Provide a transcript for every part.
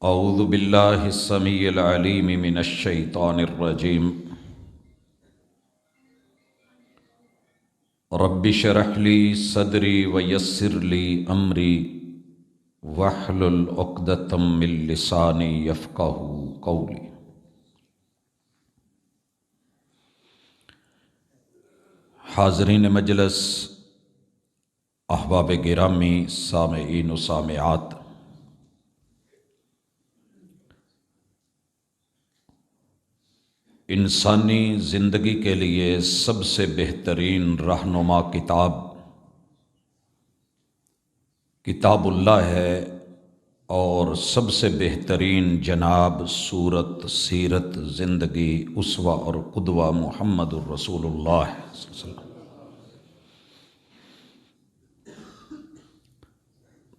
اعوذ باللہ السمیع العلیم من الشیطان الرجیم رب اشرح لی صدری ویسر لی امری واحلل عقدۃ من لسانی یفقہوا قولی۔ حاضرین مجلس، احباب گرامی، سامعین و سامعات، انسانی زندگی کے لیے سب سے بہترین رہنما کتاب اللہ ہے، اور سب سے بہترین جناب صورت، سیرت، زندگی، اسوہ اور قدوہ محمد الرسول اللہ صلی اللہ علیہ وسلم۔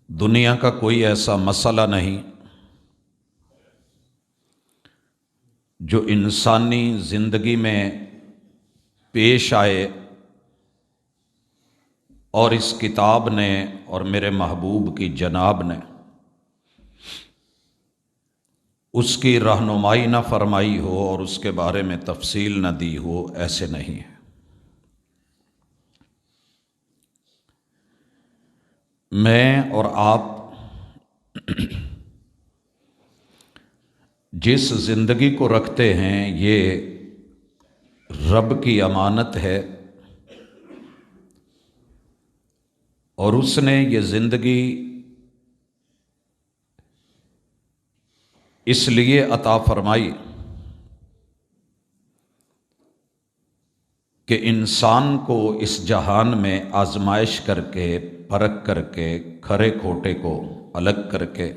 دنیا کا کوئی ایسا مسئلہ نہیں جو انسانی زندگی میں پیش آئے اور اس کتاب نے اور میرے محبوب کی جناب نے اس کی رہنمائی نہ فرمائی ہو اور اس کے بارے میں تفصیل نہ دی ہو، ایسے نہیں ہے۔ میں اور آپ جس زندگی کو رکھتے ہیں یہ رب کی امانت ہے، اور اس نے یہ زندگی اس لیے عطا فرمائی کہ انسان کو اس جہان میں آزمائش کر کے، پرکھ کر کے، کھرے کھوٹے کو الگ کر کے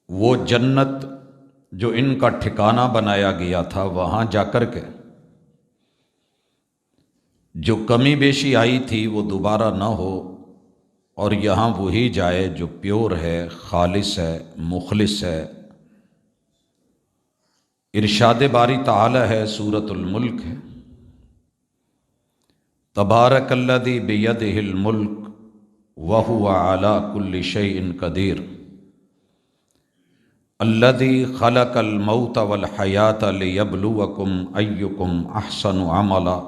وہ جنت جو ان کا ٹھکانہ بنایا گیا تھا وہاں جا کر کے جو کمی بیشی آئی تھی وہ دوبارہ نہ ہو، اور یہاں وہی جائے جو پیور ہے، خالص ہے، مخلص ہے۔ ارشاد باری تعالی ہے، سورۃ الملک ہے، تبارک الذی بیدہ الملک وہو علی کل شیء قدیر، الذی خلق الموت والحیاۃ لیبلوکم ایکم احسن عملا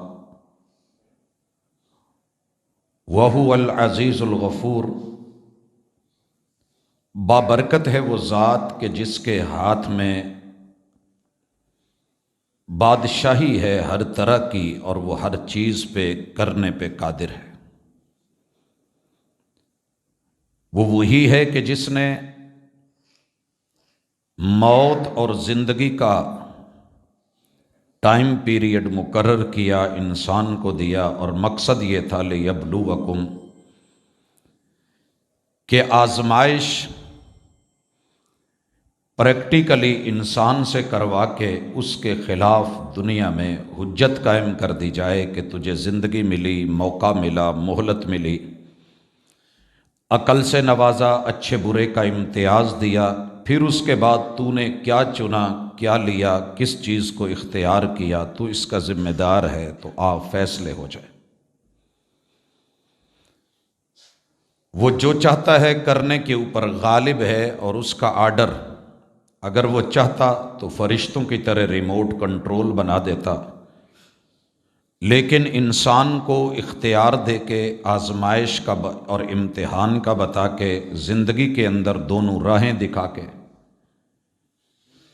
وہو العزیز الغفور۔ بابرکت ہے وہ ذات کہ جس کے ہاتھ میں بادشاہی ہے ہر طرح کی، اور وہ ہر چیز پہ کرنے پہ قادر ہے۔ وہ وہی ہے کہ جس نے موت اور زندگی کا ٹائم پیریڈ مقرر کیا، انسان کو دیا، اور مقصد یہ تھا لیبلوکم، کہ آزمائش پریکٹیکلی انسان سے کروا کے اس کے خلاف دنیا میں حجت قائم کر دی جائے کہ تجھے زندگی ملی، موقع ملا، مہلت ملی، عقل سے نوازا، اچھے برے کا امتیاز دیا، پھر اس کے بعد تو نے کیا چنا، کیا لیا، کس چیز کو اختیار کیا، تو اس کا ذمہ دار ہے، تو فیصلے ہو جائے۔ وہ جو چاہتا ہے کرنے کے اوپر غالب ہے، اور اس کا آرڈر اگر وہ چاہتا تو فرشتوں کی طرح ریموٹ کنٹرول بنا دیتا، لیکن انسان کو اختیار دے کے، آزمائش کا اور امتحان کا بتا کے، زندگی کے اندر دونوں راہیں دکھا کے،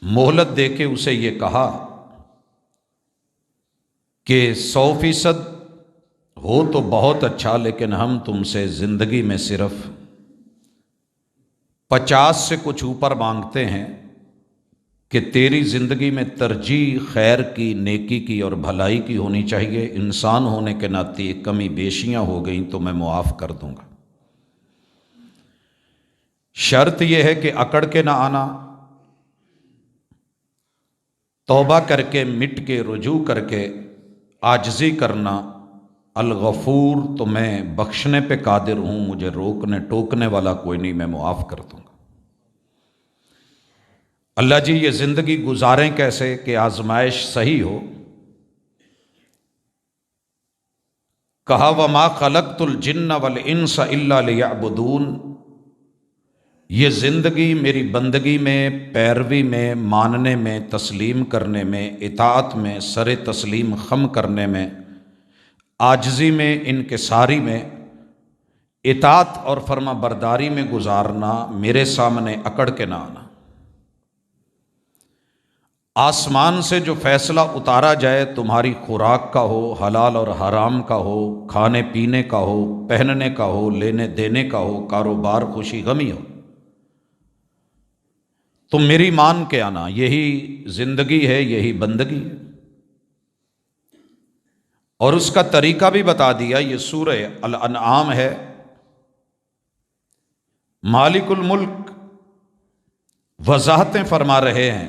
مہلت دے کے اسے یہ کہا کہ 100% ہو تو بہت اچھا، لیکن ہم تم سے زندگی میں صرف 50 سے کچھ اوپر مانگتے ہیں کہ تیری زندگی میں ترجیح خیر کی، نیکی کی اور بھلائی کی ہونی چاہیے۔ انسان ہونے کے ناطے کمی بیشیاں ہو گئیں تو میں معاف کر دوں گا، شرط یہ ہے کہ اکڑ کے نہ آنا، توبہ کر کے، مٹ کے، رجوع کر کے، عاجزی کرنا۔ الغفور، تو میں بخشنے پہ قادر ہوں، مجھے روکنے ٹوکنے والا کوئی نہیں، میں معاف کر دوں گا۔ اللہ جی یہ زندگی گزاریں کیسے کہ آزمائش صحیح ہو؟ کہا وَمَا خَلَقْتُ الْجِنَّ وَالْإِنسَ إِلَّا لِيَعْبُدُونَ، یہ زندگی میری بندگی میں، پیروی میں، ماننے میں، تسلیم کرنے میں، اطاعت میں، سر تسلیم خم کرنے میں، عاجزی میں، انکساری میں، اطاعت اور فرما برداری میں گزارنا، میرے سامنے اکڑ کے نہ آنا۔ آسمان سے جو فیصلہ اتارا جائے، تمہاری خوراک کا ہو، حلال اور حرام کا ہو، کھانے پینے کا ہو، پہننے کا ہو، لینے دینے کا ہو، کاروبار، خوشی غمی ہو، تم میری مان کے آنا، یہی زندگی ہے، یہی بندگی ہے۔ اور اس کا طریقہ بھی بتا دیا، یہ سورہ الانعام ہے۔ مالک الملک وضاحتیں فرما رہے ہیں،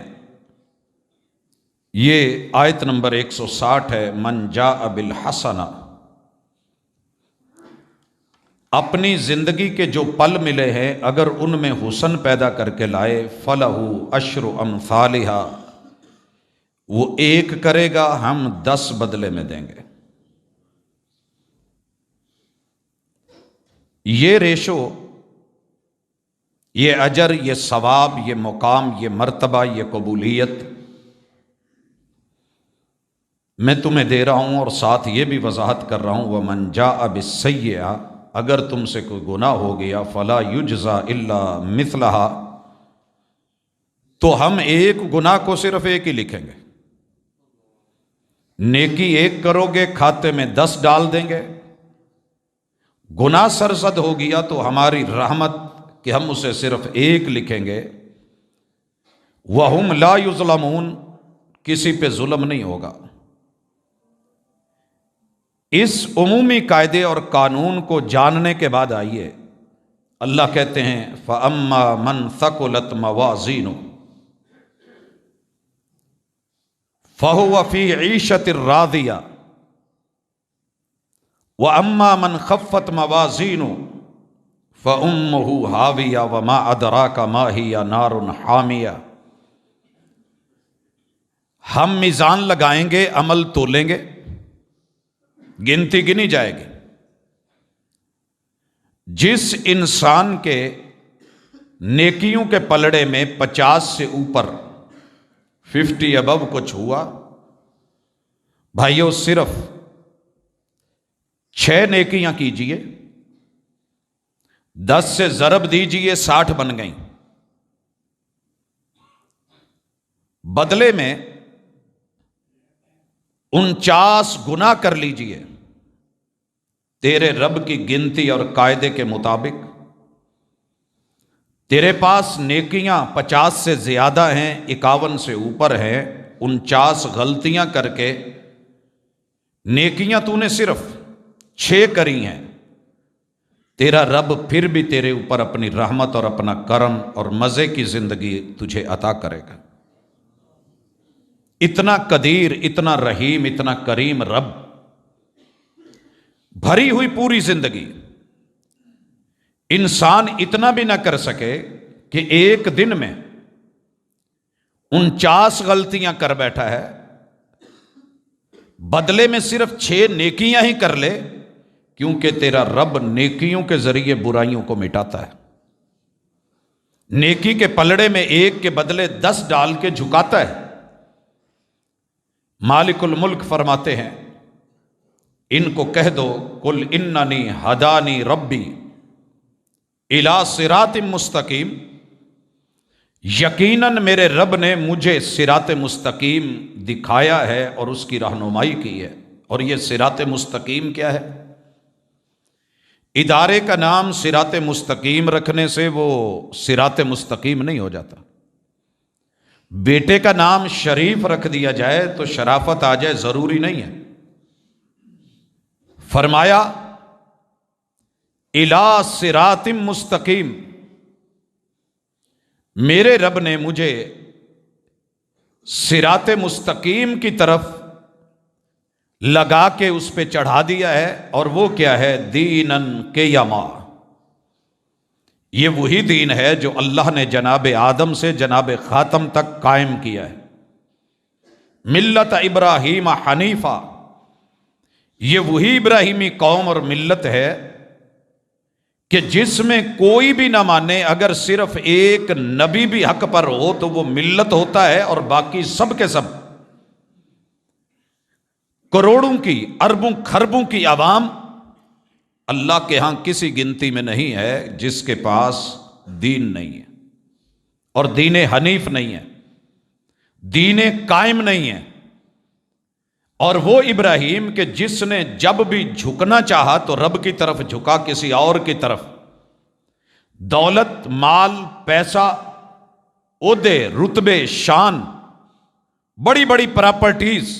یہ آیت نمبر 160 ہے۔ من جاء بالحسنہ، اپنی زندگی کے جو پل ملے ہیں اگر ان میں حسن پیدا کر کے لائے، فَلَهُ عَشْرُ أَمْثَالِهَا، وہ ایک کرے گا، ہم 10 بدلے میں دیں گے۔ یہ ریشو، یہ اجر، یہ ثواب، یہ مقام، یہ مرتبہ، یہ قبولیت میں تمہیں دے رہا ہوں، اور ساتھ یہ بھی وضاحت کر رہا ہوں، وَمَنْ جَاءَ بِالسَّيِّئَةِ، اگر تم سے کوئی گناہ ہو گیا، فَلَا يُجْزَى إِلَّا مِثْلَهَا، تو ہم ایک گناہ کو صرف ایک ہی لکھیں گے۔ نیکی ایک کرو گے، کھاتے میں 10 ڈال دیں گے۔ گناہ سرزد ہو گیا تو ہماری رحمت کہ ہم اسے صرف ایک لکھیں گے۔ وَهُمْ لَا يُظْلَمُونَ، کسی پہ ظلم نہیں ہوگا۔ اس عمومی قاعدے اور قانون کو جاننے کے بعد آئیے، اللہ کہتے ہیں فَأَمَّا مَنْ ثَقُلَتْ مَوَازِينُهُ فَهُوَ فِي عِيشَةٍ رَاضِيَةٍ وَأَمَّا مَنْ خَفَّتْ مَوَازِينُهُ فَأُمُّهُ هَاوِيَةٌ وَمَا أَدْرَاكَ مَا هِيَ نَارٌ حَامِيَةٌ۔ ہم میزان لگائیں گے، عمل تولیں گے، گنتی گنی جائے گی۔ جس انسان کے نیکیوں کے پلڑے میں 50 سے اوپر 50 ابو کچھ ہوا، بھائیو صرف 6 نیکیاں کیجئے، 10 سے ضرب دیجئے، 60 بن گئیں۔ بدلے میں 49 گناہ کر لیجئے، تیرے رب کی گنتی اور قاعدے کے مطابق تیرے پاس نیکیاں 50 سے زیادہ ہیں، 51 سے اوپر ہیں، 49 غلطیاں کر کے نیکیاں تو نے صرف 6 کری ہیں، تیرا رب پھر بھی تیرے اوپر اپنی رحمت اور اپنا کرم اور مزے کی زندگی تجھے عطا کرے گا۔ اتنا قدیر، اتنا رحیم، اتنا کریم رب، بھری ہوئی پوری زندگی، انسان اتنا بھی نہ کر سکے کہ ایک دن میں 49 غلطیاں کر بیٹھا ہے، بدلے میں صرف 6 نیکیاں ہی کر لے، کیونکہ تیرا رب نیکیوں کے ذریعے برائیوں کو مٹاتا ہے۔ نیکی کے پلڑے میں 1 کے بدلے 10 ڈال کے جھکاتا ہے۔ مالک الملک فرماتے ہیں، ان کو کہہ دو قل اننی ہدانی ربی الی صراط مستقیم، یقیناً میرے رب نے مجھے صراط مستقیم دکھایا ہے اور اس کی رہنمائی کی ہے۔ اور یہ صراط مستقیم کیا ہے؟ ادارے کا نام صراط مستقیم رکھنے سے وہ صراط مستقیم نہیں ہو جاتا۔ بیٹے کا نام شریف رکھ دیا جائے تو شرافت آ جائے ضروری نہیں ہے۔ فرمایا الی صراط مستقیم، میرے رب نے مجھے صراط مستقیم کی طرف لگا کے اس پہ چڑھا دیا ہے، اور وہ کیا ہے؟ دینن قیما، یہ وہی دین ہے جو اللہ نے جناب آدم سے جناب خاتم تک قائم کیا ہے۔ ملت ابراہیم حنیفہ، یہ وہی ابراہیمی قوم اور ملت ہے کہ جس میں کوئی بھی نہ مانے، اگر صرف ایک نبی بھی حق پر ہو تو وہ ملت ہوتا ہے، اور باقی سب کے سب کروڑوں کی، اربوں کھربوں کی عوام اللہ کے ہاں کسی گنتی میں نہیں ہے جس کے پاس دین نہیں ہے، اور دین حنیف نہیں ہے، دین قائم نہیں ہے۔ اور وہ ابراہیم کہ جس نے جب بھی جھکنا چاہا تو رب کی طرف جھکا، کسی اور کی طرف، دولت، مال، پیسہ، عہدے، رتبے، شان، بڑی بڑی پراپرٹیز،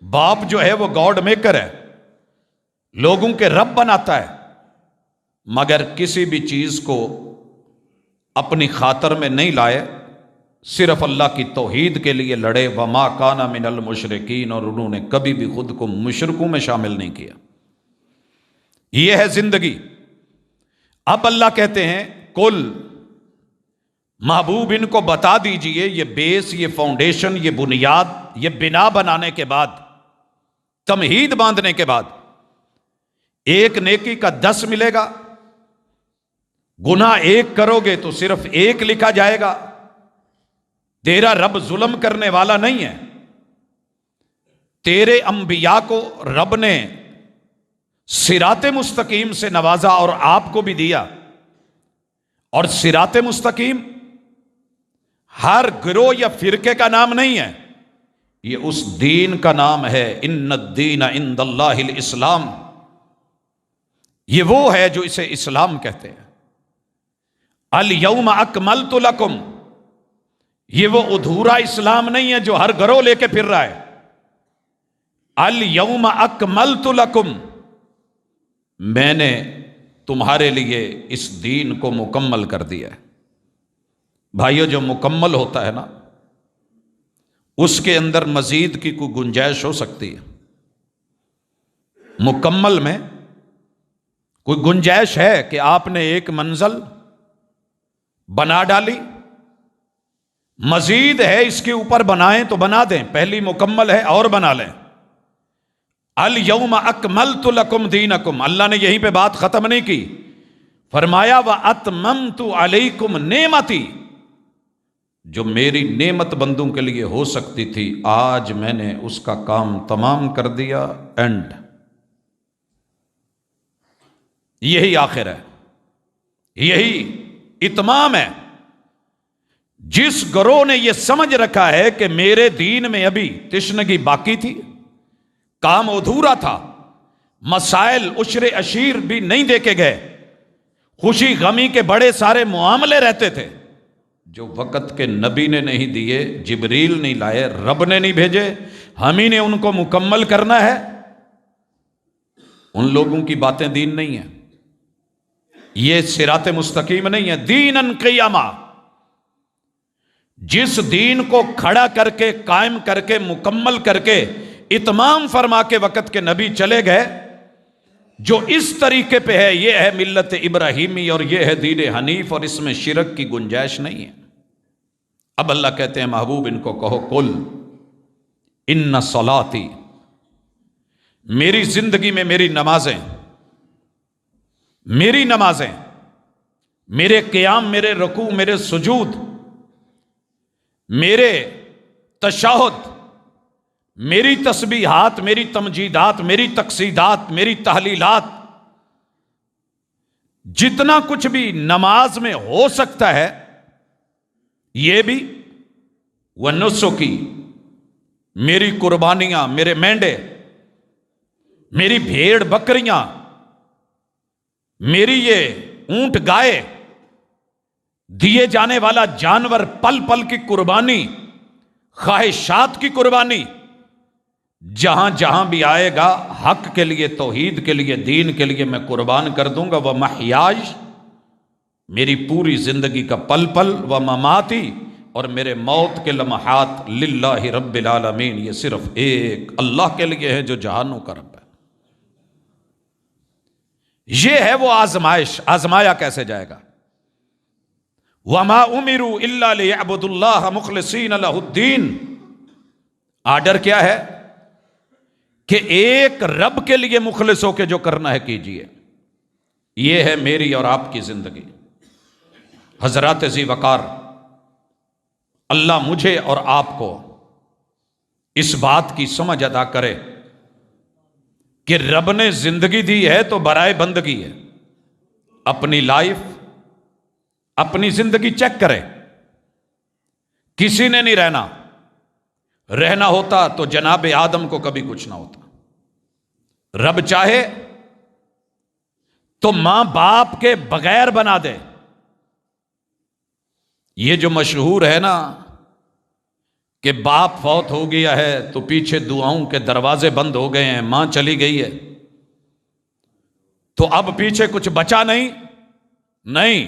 باپ جو ہے وہ گاڈ میکر ہے، لوگوں کے رب بناتا ہے، مگر کسی بھی چیز کو اپنی خاطر میں نہیں لائے، صرف اللہ کی توحید کے لیے لڑے۔ وما کان من المشرکین، اور انہوں نے کبھی بھی خود کو مشرکوں میں شامل نہیں کیا۔ یہ ہے زندگی۔ اب اللہ کہتے ہیں کل، محبوب ان کو بتا دیجئے، یہ بیس، یہ فاؤنڈیشن، یہ بنیاد، یہ بنا بنانے کے بعد، تمہید باندھنے کے بعد، ایک نیکی کا 10 ملے گا، گناہ ایک کرو گے تو صرف 1 لکھا جائے گا۔ تیرا رب ظلم کرنے والا نہیں ہے۔ تیرے انبیاء کو رب نے صراط مستقیم سے نوازا اور آپ کو بھی دیا، اور صراط مستقیم ہر گروہ یا فرقے کا نام نہیں ہے، یہ اس دین کا نام ہے۔ ان الدین عند اللہ الاسلام، یہ وہ ہے جو اسے اسلام کہتے ہیں۔ الیوم اکملت لکم، یہ وہ ادھورا اسلام نہیں ہے جو ہر گروہ لے کے پھر رہا ہے۔ الیوم اکملت لکم، میں نے تمہارے لیے اس دین کو مکمل کر دیا ہے۔ بھائیو، جو مکمل ہوتا ہے نا، اس کے اندر مزید کی کوئی گنجائش ہو سکتی ہے؟ مکمل میں کوئی گنجائش ہے کہ آپ نے ایک منزل بنا ڈالی، مزید ہے اس کے اوپر بنائیں تو بنا دیں، پہلی مکمل ہے اور بنا لیں۔ الیوم اکملت لکم دینکم، اللہ نے یہیں پہ بات ختم نہیں کی، فرمایا واتممت علیکم نعمتی، جو میری نعمت بندوں کے لیے ہو سکتی تھی آج میں نے اس کا کام تمام کر دیا۔ اینڈ، یہی آخر ہے، یہی اتمام ہے۔ جس گروہ نے یہ سمجھ رکھا ہے کہ میرے دین میں ابھی تشنگی باقی تھی، کام ادھورا تھا، مسائل عشر عشیر بھی نہیں دیکھے گئے، خوشی غمی کے بڑے سارے معاملے رہتے تھے جو وقت کے نبی نے نہیں دیے، جبریل نہیں لائے، رب نے نہیں بھیجے، ہم ہی نے ان کو مکمل کرنا ہے، ان لوگوں کی باتیں دین نہیں ہیں، یہ صراط مستقیم نہیں ہے۔ دیناً قیما، جس دین کو کھڑا کر کے، قائم کر کے، مکمل کر کے، اتمام فرما کے وقت کے نبی چلے گئے، جو اس طریقے پہ ہے، یہ ہے ملت ابراہیمی اور یہ ہے دین حنیف، اور اس میں شرک کی گنجائش نہیں ہے۔ اب اللہ کہتے ہیں محبوب ان کو کہو قل ان صلاتی، میری زندگی میں میری نمازیں، میرے قیام، میرے رکوع، میرے سجود، میرے تشہد، میری تسبیحات، میری تمجیدات، میری تقصیدات، میری تحلیلات، جتنا کچھ بھی نماز میں ہو سکتا ہے، یہ بھی ونسکی، میری قربانیاں، میرے مینڈے، میری بھیڑ بکریاں، میری یہ اونٹ گائے، دیے جانے والا جانور، پل پل کی قربانی، خواہشات کی قربانی، جہاں جہاں بھی آئے گا حق کے لیے، توحید کے لیے، دین کے لیے میں قربان کر دوں گا۔ ومحیاج، میری پوری زندگی کا پل پل، ومماتی، اور میرے موت کے لمحات، للہ رب العالمین، یہ صرف ایک اللہ کے لیے ہے جو جہانوں کا رب ہے۔ یہ ہے وہ آزمائش، آزمایا کیسے جائے گا؟ وَمَا أُمِرُوا إِلَّا لِيَعْبُدُوا اللَّهَ مُخْلِصِينَ لَهُ الدِّينَ، آرڈر کیا ہے کہ ایک رب کے لیے مخلص ہو کے جو کرنا ہے کیجئے۔ یہ ہے میری اور آپ کی زندگی۔ حضرات ذی وقار، اللہ مجھے اور آپ کو اس بات کی سمجھ عطا کرے کہ رب نے زندگی دی ہے تو برائے بندگی ہے۔ اپنی لائف، اپنی زندگی چیک کرے۔ کسی نے نہیں رہنا ہوتا تو جناب آدم کو کبھی کچھ نہ ہوتا۔ رب چاہے تو ماں باپ کے بغیر بنا دے۔ یہ جو مشہور ہے نا کہ باپ فوت ہو گیا ہے تو پیچھے دعاؤں کے دروازے بند ہو گئے ہیں، ماں چلی گئی ہے تو اب پیچھے کچھ بچا نہیں،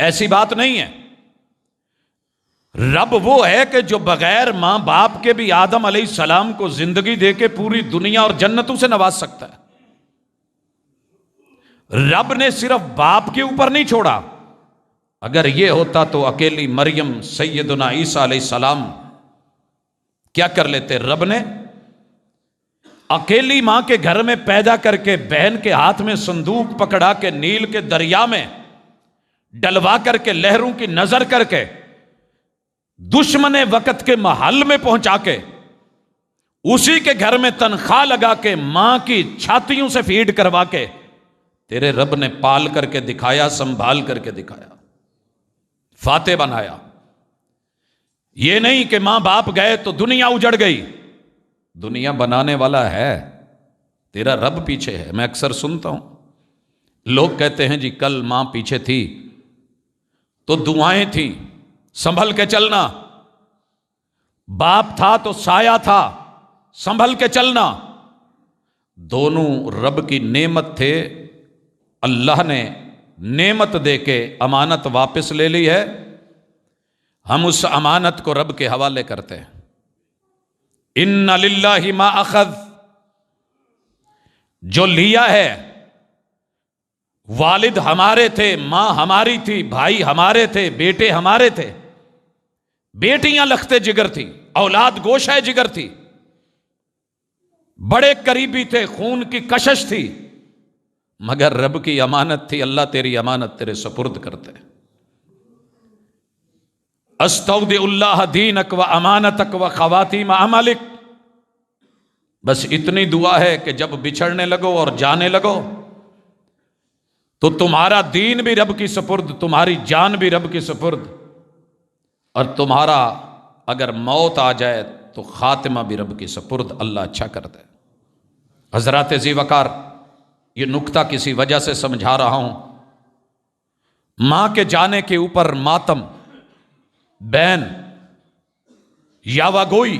ایسی بات نہیں ہے۔ رب وہ ہے کہ جو بغیر ماں باپ کے بھی آدم علیہ السلام کو زندگی دے کے پوری دنیا اور جنتوں سے نواز سکتا ہے۔ رب نے صرف باپ کے اوپر نہیں چھوڑا، اگر یہ ہوتا تو اکیلی مریم سیدنا عیسیٰ علیہ السلام کیا کر لیتے؟ رب نے اکیلی ماں کے گھر میں پیدا کر کے بہن کے ہاتھ میں صندوق پکڑا کے نیل کے دریا میں ڈلوا کر کے لہروں کی نظر کر کے دشمن وقت کے محل میں پہنچا کے اسی کے گھر میں تنخواہ لگا کے ماں کی چھاتیوں سے فیڈ کروا کے تیرے رب نے پال کر کے دکھایا، سنبھال کر کے دکھایا، فاتح بنایا۔ یہ نہیں کہ ماں باپ گئے تو دنیا اجڑ گئی۔ دنیا بنانے والا ہے، تیرا رب پیچھے ہے۔ میں اکثر سنتا ہوں لوگ کہتے ہیں جی کل ماں پیچھے تھی تو دعائیں تھیں، سنبھل کے چلنا، باپ تھا تو سایہ تھا، سنبھل کے چلنا۔ دونوں رب کی نعمت تھے، اللہ نے نعمت دے کے امانت واپس لے لی ہے، ہم اس امانت کو رب کے حوالے کرتے ہیں۔ ان للہ ما اخذ، جو لیا ہے، والد ہمارے تھے، ماں ہماری تھی، بھائی ہمارے تھے، بیٹے ہمارے تھے، بیٹیاں لختے جگر تھی، اولاد گوشہ جگر تھی، بڑے قریبی تھے، خون کی کشش تھی، مگر رب کی امانت تھی۔ اللہ تیری امانت تیرے سپرد کرتے۔ استودع اللہ دینک و امانتک و خواتیم عملک۔ بس اتنی دعا ہے کہ جب بچھڑنے لگو اور جانے لگو تو تمہارا دین بھی رب کی سپرد، تمہاری جان بھی رب کی سپرد، اور تمہارا اگر موت آ جائے تو خاتمہ بھی رب کی سپرد۔ اللہ اچھا کر دے۔ حضرات ذی وقار، یہ نکتہ کسی وجہ سے سمجھا رہا ہوں۔ ماں کے جانے کے اوپر ماتم، بین، یاوہ گوئی،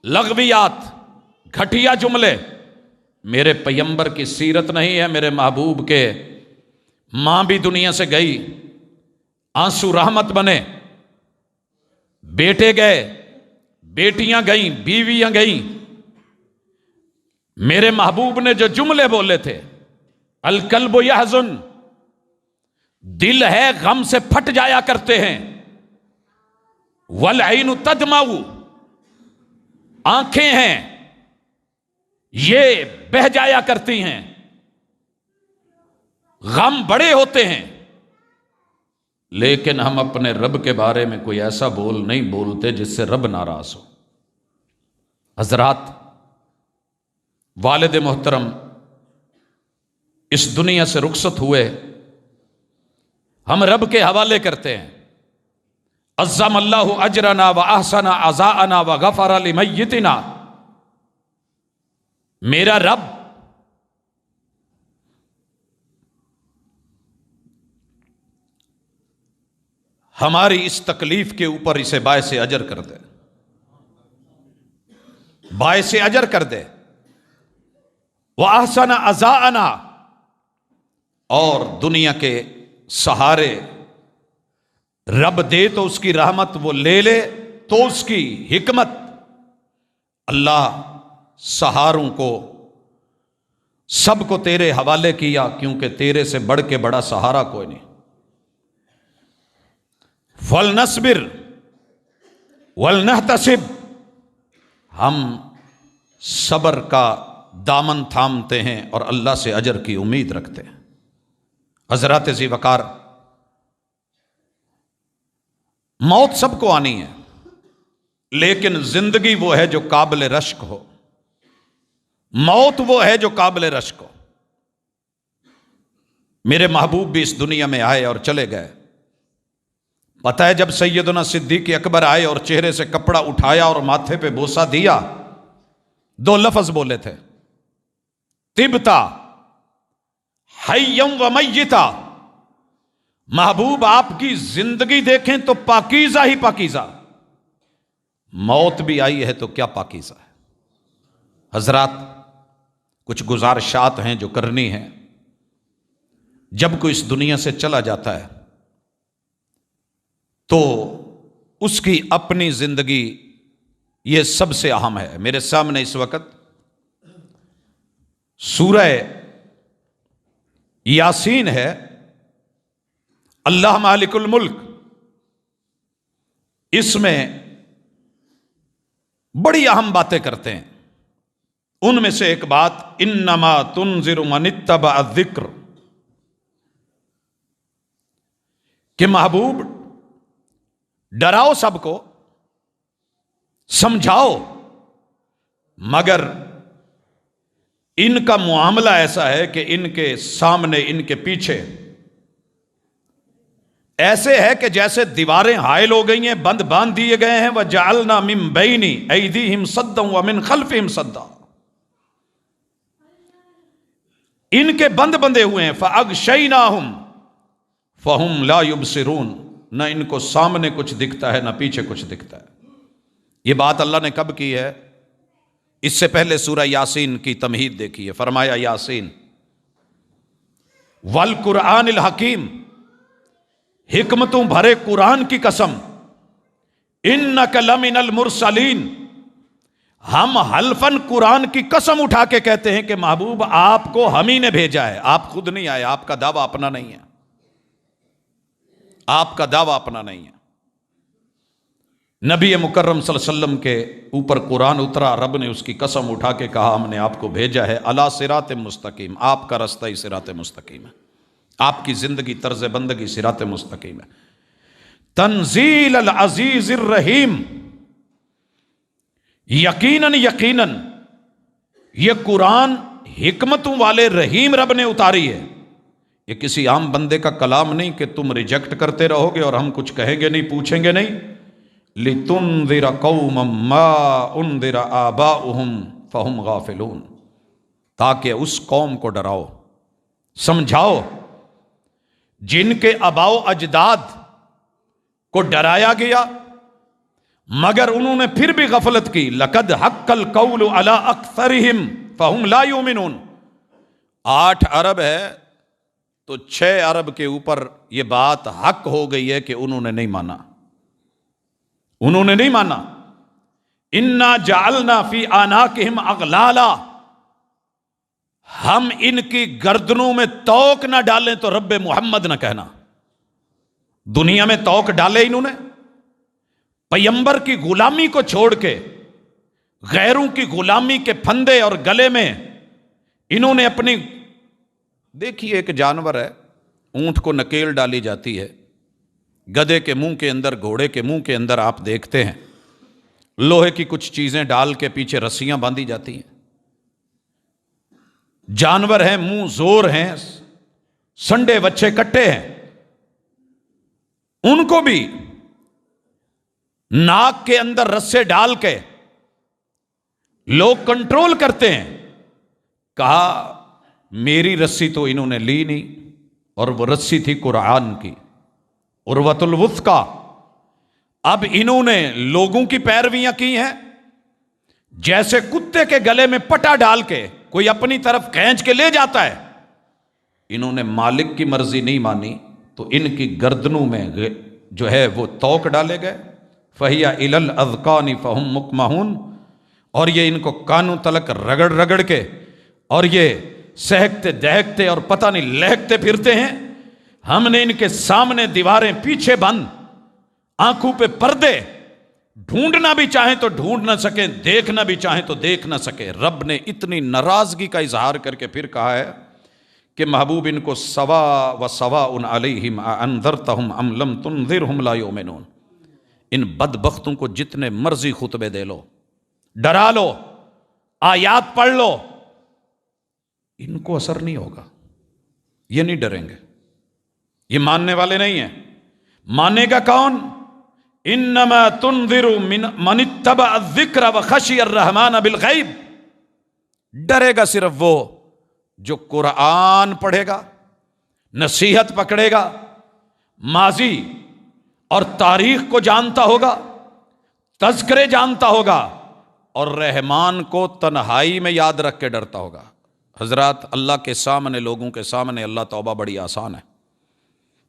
لغویات، گھٹیا جملے میرے پیمبر کی سیرت نہیں ہے۔ میرے محبوب کے ماں بھی دنیا سے گئی، آنسو رحمت بنے، بیٹے گئے، بیٹیاں گئیں، بیویاں گئیں۔ میرے محبوب نے جو جملے بولے تھے، القلب یحزن، دل ہے غم سے پھٹ جایا کرتے ہیں، والعین تدمع، آنکھیں ہیں یہ بہہ جایا کرتی ہیں، غم بڑے ہوتے ہیں، لیکن ہم اپنے رب کے بارے میں کوئی ایسا بول نہیں بولتے جس سے رب ناراض ہو۔ حضرات، والد محترم اس دنیا سے رخصت ہوئے، ہم رب کے حوالے کرتے ہیں۔ عظم اللہ اجرنا و احسن عزاءنا و غفر لمیتنا۔ میرا رب ہماری اس تکلیف کے اوپر اسے باعث اجر کر دے، باعث اجر کر دے۔ وَأَحْسَنَ عَزَاءَنَا، اور دنیا کے سہارے رب دے تو اس کی رحمت، وہ لے لے تو اس کی حکمت۔ اللہ سہاروں کو سب کو تیرے حوالے کیا، کیونکہ تیرے سے بڑھ کے بڑا سہارا کوئی نہیں۔ فَلْنَصْبِرْ وَلْنَحْتَسِبْ، ہم صبر کا دامن تھامتے ہیں اور اللہ سے اجر کی امید رکھتے ہیں۔ حضرات ذی وقار، موت سب کو آنی ہے، لیکن زندگی وہ ہے جو قابل رشک ہو، موت وہ ہے جو قابل رشک ہو۔ میرے محبوب بھی اس دنیا میں آئے اور چلے گئے۔ پتہ ہے جب سیدنا صدیق اکبر آئے اور چہرے سے کپڑا اٹھایا اور ماتھے پہ بوسہ دیا، دو لفظ بولے تھے، طبتا حیم و میتا۔ محبوب آپ کی زندگی دیکھیں تو پاکیزہ ہی پاکیزہ، موت بھی آئی ہے تو کیا پاکیزہ ہے۔ حضرات، کچھ گزارشات ہیں جو کرنی ہیں۔ جب کوئی اس دنیا سے چلا جاتا ہے تو اس کی اپنی زندگی یہ سب سے اہم ہے۔ میرے سامنے اس وقت سورہ یاسین ہے، اللہ مالک الملک، اس میں بڑی اہم باتیں کرتے ہیں۔ ان میں سے ایک بات، انما تنذر من اتبع الذکر، کہ محبوب ڈراؤ سب کو، سمجھاؤ، مگر ان کا معاملہ ایسا ہے کہ ان کے سامنے، ان کے پیچھے ایسے ہے کہ جیسے دیواریں حائل ہو گئی ہیں، بند باندھ دیے گئے ہیں۔ وَجَعَلْنَا مِن بَيْنِ أَيْدِيهِمْ صَدًّا وَمِنْ خَلْفِهِمْ صَدًّا، ان کے بند بندے ہوئے ہیں۔ فَأَغْشَيْنَاهُمْ فَهُمْ لَا يُبْصِرُونَ، نہ ان کو سامنے کچھ دکھتا ہے نہ پیچھے کچھ دکھتا ہے۔ یہ بات اللہ نے کب کی ہے؟ اس سے پہلے سورہ یاسین کی تمہید دیکھیے، فرمایا یاسین وَالْقُرْآنِ الْحَكِيمِ، حکمتوں بھرے قرآن کی قسم، اِنَّكَ لَمِنَ الْمُرْسَلِينَ، ہم حلفاً قرآن کی قسم اٹھا کے کہتے ہیں کہ محبوب آپ کو ہم ہی نے بھیجا ہے، آپ خود نہیں آئے، آپ کا دعویٰ اپنا نہیں ہے، آپ کا دعویٰ اپنا نہیں ہے۔ نبی مکرم صلی اللہ علیہ وسلم کے اوپر قرآن اترا، رب نے اس کی قسم اٹھا کے کہا ہم نے آپ کو بھیجا ہے علی صراط مستقیم، آپ کا رستہ ہی صراط مستقیم ہے، آپ کی زندگی طرز بندگی صراط مستقیم ہے۔ تنزیل العزیز الرحیم، یقیناً یقیناً یہ قرآن حکمتوں والے رحیم رب نے اتاری ہے۔ یہ کسی عام بندے کا کلام نہیں کہ تم ریجیکٹ کرتے رہو گے اور ہم کچھ کہیں گے نہیں، پوچھیں گے نہیں۔ لِتُنذِرَ قَوْمًا مَا أُنذِرَ آبَاؤُهُمْ فَهُمْ غَافِلُونَ، تاکہ اس قوم کو ڈراؤ، سمجھاؤ جن کے آباؤ اجداد کو ڈرایا گیا مگر انہوں نے پھر بھی غفلت کی۔ لَقَدْ حَقَّ الْقَوْلُ عَلَىٰ أَكْثَرِهِمْ فَهُمْ لَا يُؤْمِنُونَ، 8 ارب ہے تو 6 ارب کے اوپر یہ بات حق ہو گئی ہے کہ انہوں نے نہیں مانا، انہوں نے نہیں مانا۔ اِنَّا جَعَلْنَا فِي أَعْنَاقِهِمْ أَغْلَالًا، ہم ان کی گردنوں میں توق نہ ڈالیں تو رب محمد نہ کہنا۔ دنیا میں توق ڈالے انہوں نے، پیمبر کی غلامی کو چھوڑ کے غیروں کی غلامی کے پھندے اور گلے میں انہوں نے اپنی، دیکھیے ایک جانور ہے، اونٹ کو نکیل ڈالی جاتی ہے، گدھے کے منہ کے اندر، گھوڑے کے منہ کے اندر آپ دیکھتے ہیں لوہے کی کچھ چیزیں ڈال کے پیچھے رسیاں باندھی جاتی ہیں۔ جانور ہیں، منہ زور ہیں، سنڈے بچے کٹے ہیں، ان کو بھی ناک کے اندر رسے ڈال کے لوگ کنٹرول کرتے ہیں۔ کہا میری رسی تو انہوں نے لی نہیں، اور وہ رسی تھی قرآن کی، عروۃ الوثقی۔ اب انہوں نے لوگوں کی پیرویاں کی ہیں، جیسے کتے کے گلے میں پٹا ڈال کے کوئی اپنی طرف کھینچ کے لے جاتا ہے۔ انہوں نے مالک کی مرضی نہیں مانی تو ان کی گردنوں میں جو ہے وہ توق ڈالے گئے۔ فَهِيَ إِلَى الْأَذْقَانِ فَهُمْ مُقْمَحُونَ، اور یہ ان کو کانوں تلک رگڑ رگڑ کے، اور یہ سہکتے دہکتے اور پتہ نہیں لہکتے پھرتے ہیں۔ ہم نے ان کے سامنے دیواریں، پیچھے بند، آنکھوں پہ پردے ڈھونڈنا بھی چاہیں تو ڈھونڈ نہ سکیں، دیکھنا بھی چاہیں تو دیکھ نہ سکیں۔ رب نے اتنی ناراضگی کا اظہار کر کے پھر کہا ہے کہ محبوب ان کو سوا و سواء علیہم انذرتہم ام لم تنذرہم لا یؤمنون، ان بدبختوں کو جتنے مرضی خطبے دے لو، ڈرا لو، آیات پڑھ لو، ان کو اثر نہیں ہوگا، یہ نہیں ڈریں گے، یہ ماننے والے نہیں ہیں۔ مانے گا کون؟ انما تنذر من اتبع الذکر وخشی الرحمن بالغیب، ڈرے گا صرف وہ جو قرآن پڑھے گا، نصیحت پکڑے گا، ماضی اور تاریخ کو جانتا ہوگا، تذکرے جانتا ہوگا، اور رحمان کو تنہائی میں یاد رکھ کے ڈرتا ہوگا۔ حضرات، اللہ کے سامنے، لوگوں کے سامنے اللہ توبہ بڑی آسان ہے۔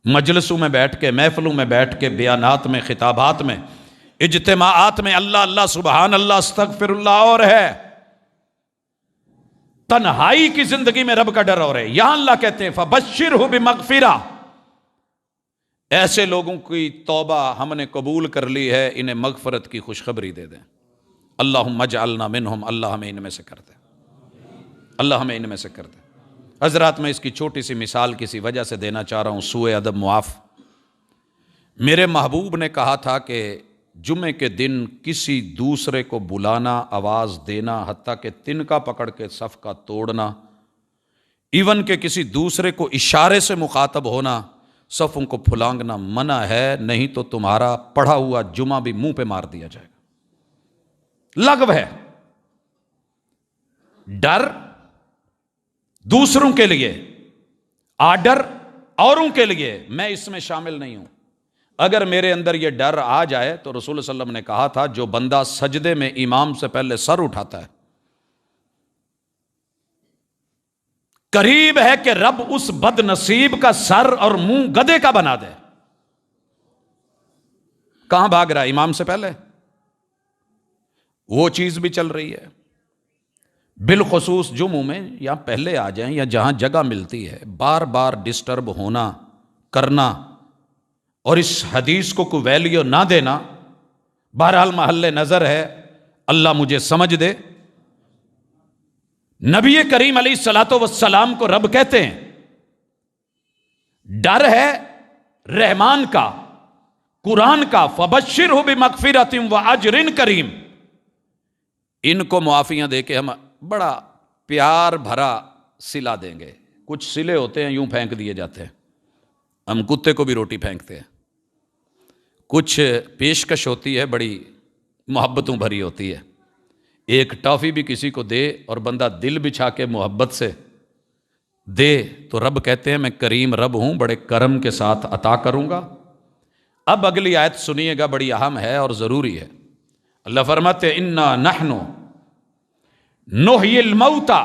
مجلسوں میں بیٹھ کے، محفلوں میں بیٹھ کے، بیانات میں، خطابات میں، اجتماعات میں اللہ اللہ، سبحان اللہ، استغفر اللہ اور ہے۔ تنہائی کی زندگی میں رب کا ڈر اور ہے۔ یہاں اللہ کہتے ہیں فَبَشِّرْهُ بِمَغْفِرَةٍ، ایسے لوگوں کی توبہ ہم نے قبول کر لی ہے، انہیں مغفرت کی خوشخبری دے دیں۔ اللہم اجعلنا منہم، اللہ ہمیں ان میں سے کر دے، اللہ ہمیں ان میں سے کر دے۔ حضرات، میں اس کی چھوٹی سی مثال کسی وجہ سے دینا چاہ رہا ہوں، سوء ادب معاف۔ میرے محبوب نے کہا تھا کہ جمعے کے دن کسی دوسرے کو بلانا، آواز دینا، حتیٰ کہ تنکا پکڑ کے صف کا توڑنا، ایون کہ کسی دوسرے کو اشارے سے مخاطب ہونا، صفوں کو پھلانگنا منع ہے، نہیں تو تمہارا پڑھا ہوا جمعہ بھی منہ پہ مار دیا جائے گا۔ لغو ہے۔ ڈر دوسروں کے لیے، آرڈر اوروں کے لیے، میں اس میں شامل نہیں ہوں۔ اگر میرے اندر یہ ڈر آ جائے تو رسول صلی اللہ علیہ وسلم نے کہا تھا جو بندہ سجدے میں امام سے پہلے سر اٹھاتا ہے، قریب ہے کہ رب اس بد نصیب کا سر اور منہ گدھے کا بنا دے۔ کہاں بھاگ رہا ہے؟ امام سے پہلے۔ وہ چیز بھی چل رہی ہے۔ بالخصوص جمعوں میں یا پہلے آ جائیں یا جہاں جگہ ملتی ہے، بار بار ڈسٹرب ہونا، کرنا، اور اس حدیث کو کوئی ویلیو نہ دینا، بہرحال محل نظر ہے، اللہ مجھے سمجھ دے۔ نبی کریم علیہ الصلوۃ والسلام کو رب کہتے ہیں، ڈر ہے رحمان کا، قرآن کا، فبشرہ بمغفرۃ واجر کریم۔ ان کو معافیاں دے کے ہم بڑا پیار بھرا صلہ دیں گے۔ کچھ صلے ہوتے ہیں یوں پھینک دیے جاتے ہیں، ہم کتے کو بھی روٹی پھینکتے ہیں۔ کچھ پیشکش ہوتی ہے، بڑی محبتوں بھری ہوتی ہے۔ ایک ٹافی بھی کسی کو دے اور بندہ دل بچھا کے محبت سے دے تو رب کہتے ہیں میں کریم رب ہوں، بڑے کرم کے ساتھ عطا کروں گا۔ اب اگلی آیت سنیے گا، بڑی اہم ہے اور ضروری ہے۔ اللہ فرماتے ہیں انا نحن نحیی الموتى،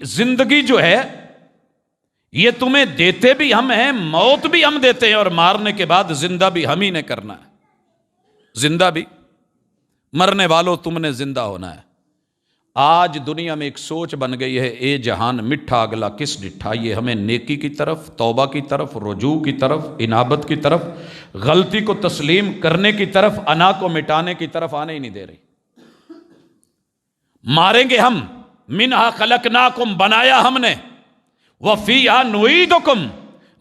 زندگی جو ہے یہ تمہیں دیتے بھی ہم ہیں، موت بھی ہم دیتے ہیں، اور مارنے کے بعد زندہ بھی ہم ہی نے کرنا ہے۔ زندہ بھی، مرنے والوں تم نے زندہ ہونا ہے۔ آج دنیا میں ایک سوچ بن گئی ہے، اے جہان مٹھا اگلا کس ڈٹھا، یہ ہمیں نیکی کی طرف، توبہ کی طرف، رجوع کی طرف، انابت کی طرف، غلطی کو تسلیم کرنے کی طرف، انا کو مٹانے کی طرف آنے ہی نہیں دے رہی۔ ماریں گے ہم، منہا خلقناکم، بنایا ہم نے، وفیہا نعیدکم،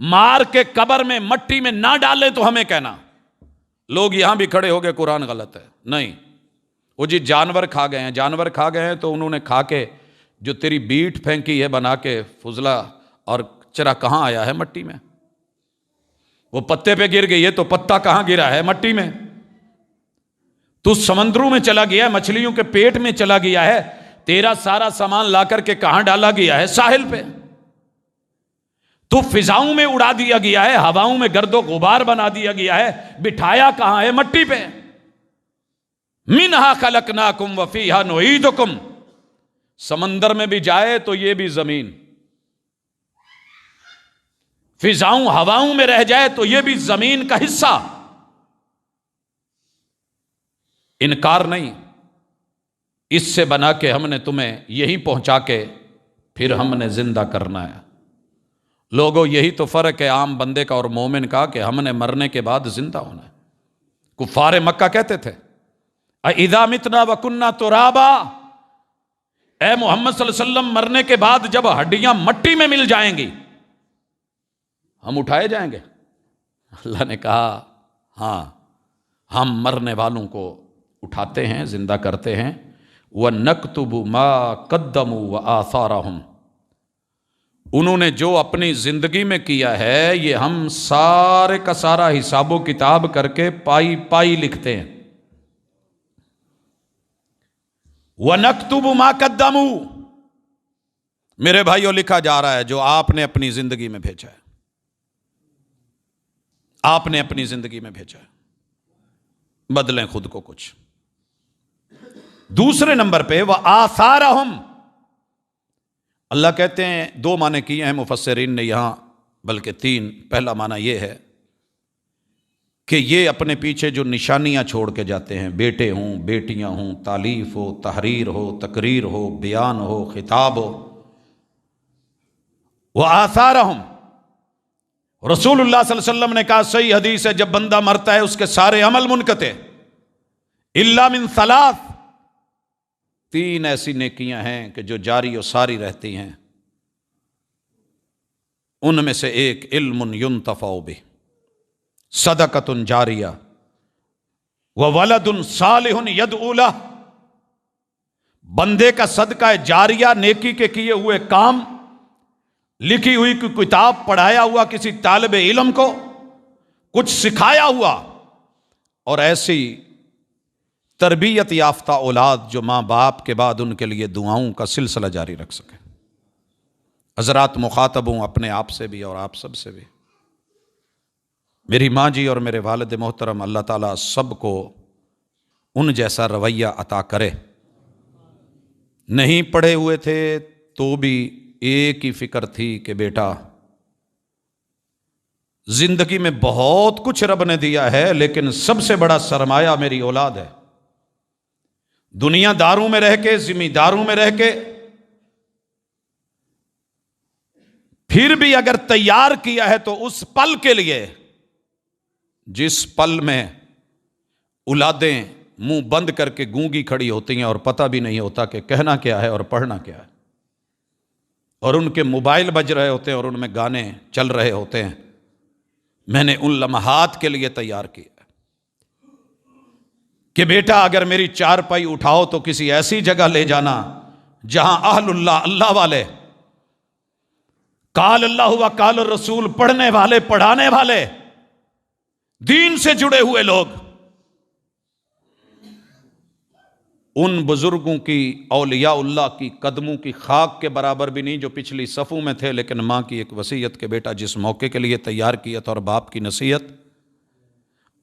مار کے قبر میں مٹی میں نہ ڈالیں تو ہمیں کہنا۔ لوگ یہاں بھی کھڑے ہو گئے قرآن غلط ہے، نہیں، وہ جی جانور کھا گئے ہیں، جانور کھا گئے ہیں تو انہوں نے کھا کے جو تیری بیٹ پھینکی ہے بنا کے فضلہ اور چرا کہاں آیا ہے؟ مٹی میں۔ وہ پتے پہ گر گئی ہے تو پتا کہاں گرا ہے؟ مٹی میں۔ تو سمندروں میں چلا گیا ہے، مچھلیوں کے پیٹ میں چلا گیا ہے، تیرا سارا سامان لا کر کے کہاں ڈالا گیا ہے؟ ساحل پہ۔ تو فضاؤں میں اڑا دیا گیا ہے، ہواؤں میں گرد و غبار بنا دیا گیا ہے، بٹھایا کہاں ہے؟ مٹی پہ۔ منہا خلقناکم وفیہا نعیدکم، سمندر میں بھی جائے تو یہ بھی زمین، فضاؤں ہواؤں میں رہ جائے تو یہ بھی زمین کا حصہ۔ انکار نہیں، اس سے بنا کے ہم نے تمہیں یہی پہنچا کے پھر ہم نے زندہ کرنا ہے۔ لوگوں یہی تو فرق ہے عام بندے کا اور مومن کا کہ ہم نے مرنے کے بعد زندہ ہونا ہے۔ کفار مکہ کہتے تھے اِذَا مِتْنَا وَكُنَّا تُرَابًا، اے محمد صلی اللہ علیہ وسلم مرنے کے بعد جب ہڈیاں مٹی میں مل جائیں گی ہم اٹھائے جائیں گے؟ اللہ نے کہا ہاں، ہم مرنے والوں کو اٹھاتے ہیں، زندہ کرتے ہیں۔ وَنَكْتُبُ مَا قَدَّمُوا وَآثَارَهُمْ، انہوں نے جو اپنی زندگی میں کیا ہے یہ ہم سارے کا سارا حساب و کتاب کر کے پائی پائی لکھتے ہیں۔ وَنَكْتُبُ مَا قَدَّمُوا، میرے بھائیوں لکھا جا رہا ہے جو آپ نے اپنی زندگی میں بھیجا ہے، آپ نے اپنی زندگی میں بھیجا ہے، بدلیں خود کو کچھ۔ دوسرے نمبر پہ وَآثَارَهُمْ، اللہ کہتے ہیں دو معنی کیے ہیں مفسرین نے یہاں، بلکہ تین۔ پہلا معنی یہ ہے کہ یہ اپنے پیچھے جو نشانیاں چھوڑ کے جاتے ہیں، بیٹے ہوں، بیٹیاں ہوں، تالیف ہو، تحریر ہو، تقریر ہو، بیان ہو، خطاب ہو، وَآثَارَهُمْ۔ رسول اللہ صلی اللہ علیہ وسلم نے کہا، صحیح حدیث ہے، جب بندہ مرتا ہے اس کے سارے عمل منقطع الا من ثلاث، تین ایسی نیکیاں ہیں کہ جو جاری و ساری رہتی ہیں، ان میں سے ایک علم ينتفع بہ، صدقۃ جاریہ، وولد صالح يدعو لہ، بندے کا صدقہ جاریہ، نیکی کے کیے ہوئے کام، لکھی ہوئی کوئی کتاب، پڑھایا ہوا کسی طالب علم کو، کچھ سکھایا ہوا، اور ایسی تربیت یافتہ اولاد جو ماں باپ کے بعد ان کے لیے دعاؤں کا سلسلہ جاری رکھ سکے۔ حضرات مخاطب ہوں اپنے آپ سے بھی اور آپ سب سے بھی، میری ماں جی اور میرے والد محترم، اللہ تعالیٰ سب کو ان جیسا رویہ عطا کرے۔ نہیں پڑھے ہوئے تھے تو بھی ایک ہی فکر تھی کہ بیٹا زندگی میں بہت کچھ رب نے دیا ہے لیکن سب سے بڑا سرمایہ میری اولاد ہے۔ دنیا داروں میں رہ کے، ذمہ داروں میں رہ کے، پھر بھی اگر تیار کیا ہے تو اس پل کے لیے جس پل میں اولادیں منہ بند کر کے گونگی کھڑی ہوتی ہیں اور پتہ بھی نہیں ہوتا کہ کہنا کیا ہے اور پڑھنا کیا ہے، اور ان کے موبائل بج رہے ہوتے ہیں اور ان میں گانے چل رہے ہوتے ہیں، میں نے ان لمحات کے لیے تیار کیا کہ بیٹا اگر میری چارپائی اٹھاؤ تو کسی ایسی جگہ لے جانا جہاں اہل اللہ، اللہ والے، قال اللہ و قال الرسول پڑھنے والے، پڑھانے والے، دین سے جڑے ہوئے لوگ، ان بزرگوں کی، اولیاء اللہ کی قدموں کی خاک کے برابر بھی نہیں جو پچھلی صفوں میں تھے، لیکن ماں کی ایک وصیت کے بیٹا جس موقع کے لیے تیار کیا تھا، اور باپ کی نصیحت،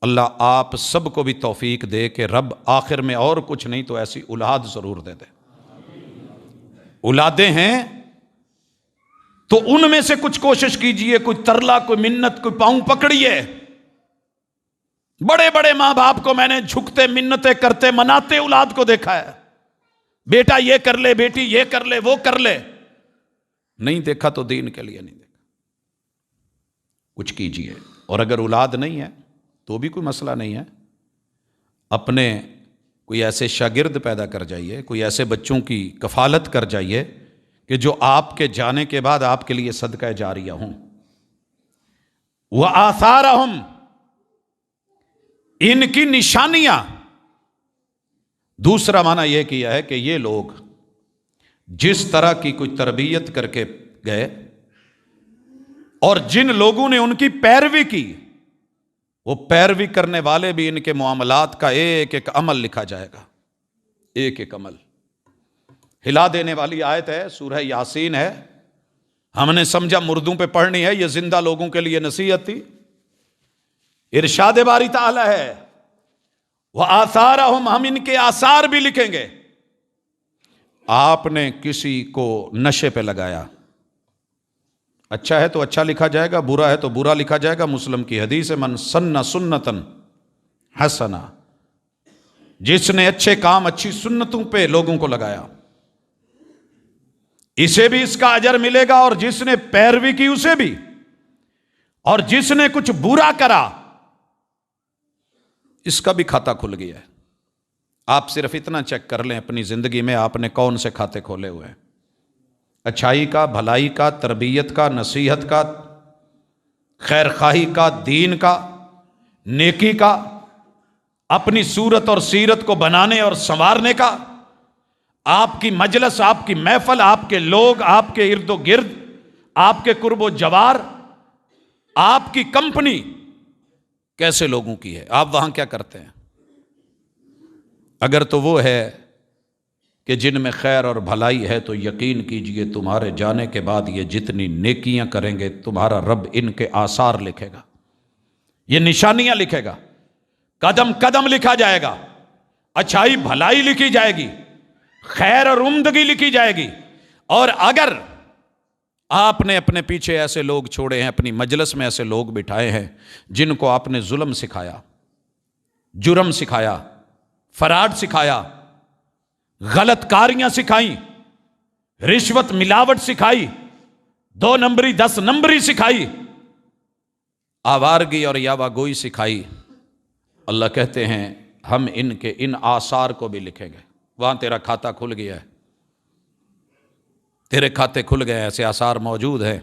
اللہ آپ سب کو بھی توفیق دے کہ رب آخر میں اور کچھ نہیں تو ایسی اولاد ضرور دے دے۔ اولادیں ہیں تو ان میں سے کچھ کوشش کیجئے، کوئی ترلا، کوئی منت، کوئی پاؤں پکڑیے۔ بڑے بڑے ماں باپ کو میں نے جھکتے، منتیں کرتے، مناتے اولاد کو دیکھا ہے، بیٹا یہ کر لے، بیٹی یہ کر لے، وہ کر لے، نہیں دیکھا تو دین کے لیے نہیں دیکھا۔ کچھ کیجئے، اور اگر اولاد نہیں ہے تو بھی کوئی مسئلہ نہیں ہے، اپنے کوئی ایسے شاگرد پیدا کر جائیے، کوئی ایسے بچوں کی کفالت کر جائیے کہ جو آپ کے جانے کے بعد آپ کے لیے صدقہ جاریہ ہوں۔ وَآثَارَهُمْ، ان کی نشانیاں۔ دوسرا معنی یہ کیا ہے کہ یہ لوگ جس طرح کی کوئی تربیت کر کے گئے اور جن لوگوں نے ان کی پیروی کی، وہ پیروی کرنے والے بھی ان کے معاملات کا ایک ایک عمل لکھا جائے گا، ایک ایک عمل۔ ہلا دینے والی آیت ہے، سورہ یاسین ہے، ہم نے سمجھا مردوں پہ پڑھنی ہے، یہ زندہ لوگوں کے لیے نصیحت تھی۔ ارشاد باری تعالی ہے وَآثَارَهُمْ، ہم ان کے آثار بھی لکھیں گے۔ آپ نے کسی کو نشے پہ لگایا، اچھا ہے تو اچھا لکھا جائے گا، برا ہے تو برا لکھا جائے گا۔ مسلم کی حدیث ہے، من سن سنتن حسنہ، جس نے اچھے کام، اچھی سنتوں پہ لوگوں کو لگایا، اسے بھی اس کا اجر ملے گا، اور جس نے پیروی کی اسے بھی، اور جس نے کچھ برا کرا اس کا بھی کھاتا کھل گیا ہے۔ آپ صرف اتنا چیک کر لیں اپنی زندگی میں آپ نے کون سے کھاتے کھولے ہوئے ہیں، اچھائی کا، بھلائی کا، تربیت کا، نصیحت کا، خیر خواہی کا، دین کا، نیکی کا، اپنی صورت اور سیرت کو بنانے اور سنوارنے کا، آپ کی مجلس، آپ کی محفل، آپ کے لوگ، آپ کے ارد و گرد، آپ کے قرب و جوار، آپ کی کمپنی کیسے لوگوں کی ہے، آپ وہاں کیا کرتے ہیں؟ اگر تو وہ ہے کہ جن میں خیر اور بھلائی ہے تو یقین کیجئے تمہارے جانے کے بعد یہ جتنی نیکیاں کریں گے تمہارا رب ان کے آثار لکھے گا، یہ نشانیاں لکھے گا، قدم قدم لکھا جائے گا، اچھائی بھلائی لکھی جائے گی، خیر اور عمدگی لکھی جائے گی۔ اور اگر آپ نے اپنے پیچھے ایسے لوگ چھوڑے ہیں، اپنی مجلس میں ایسے لوگ بٹھائے ہیں جن کو آپ نے ظلم سکھایا، جرم سکھایا، فراڈ سکھایا، غلط کاریاں سکھائیں، رشوت ملاوٹ سکھائی، 2 نمبری 10 نمبری سکھائی، آوارگی اور یاوہ گوئی سکھائی، اللہ کہتے ہیں ہم ان کے ان آثار کو بھی لکھیں گے۔ وہاں تیرا کھاتا کھل گیا ہے، تیرے کھاتے کھل گئے، ایسے آثار موجود ہیں۔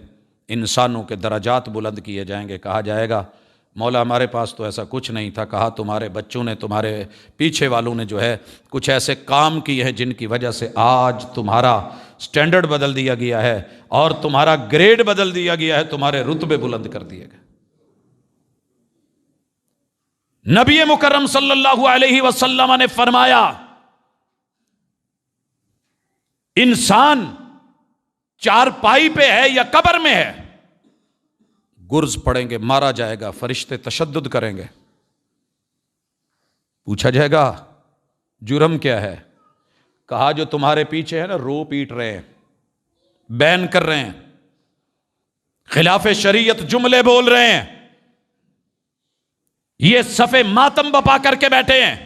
انسانوں کے درجات بلند کیے جائیں گے، کہا جائے گا مولا ہمارے پاس تو ایسا کچھ نہیں تھا، کہا تمہارے بچوں نے، تمہارے پیچھے والوں نے جو ہے کچھ ایسے کام کیے ہیں جن کی وجہ سے آج تمہارا سٹینڈرڈ بدل دیا گیا ہے اور تمہارا گریڈ بدل دیا گیا ہے، تمہارے رتبے بلند کر دیے گئے۔ نبی مکرم صلی اللہ علیہ وسلم نے فرمایا انسان چارپائی پہ ہے یا قبر میں ہے، گرز پڑیں گے، مارا جائے گا، فرشتے تشدد کریں گے، پوچھا جائے گا جرم کیا ہے؟ کہا جو تمہارے پیچھے ہے نا، رو پیٹ رہے ہیں، بین کر رہے ہیں، خلاف شریعت جملے بول رہے ہیں، یہ صفے ماتم بپا کر کے بیٹھے ہیں،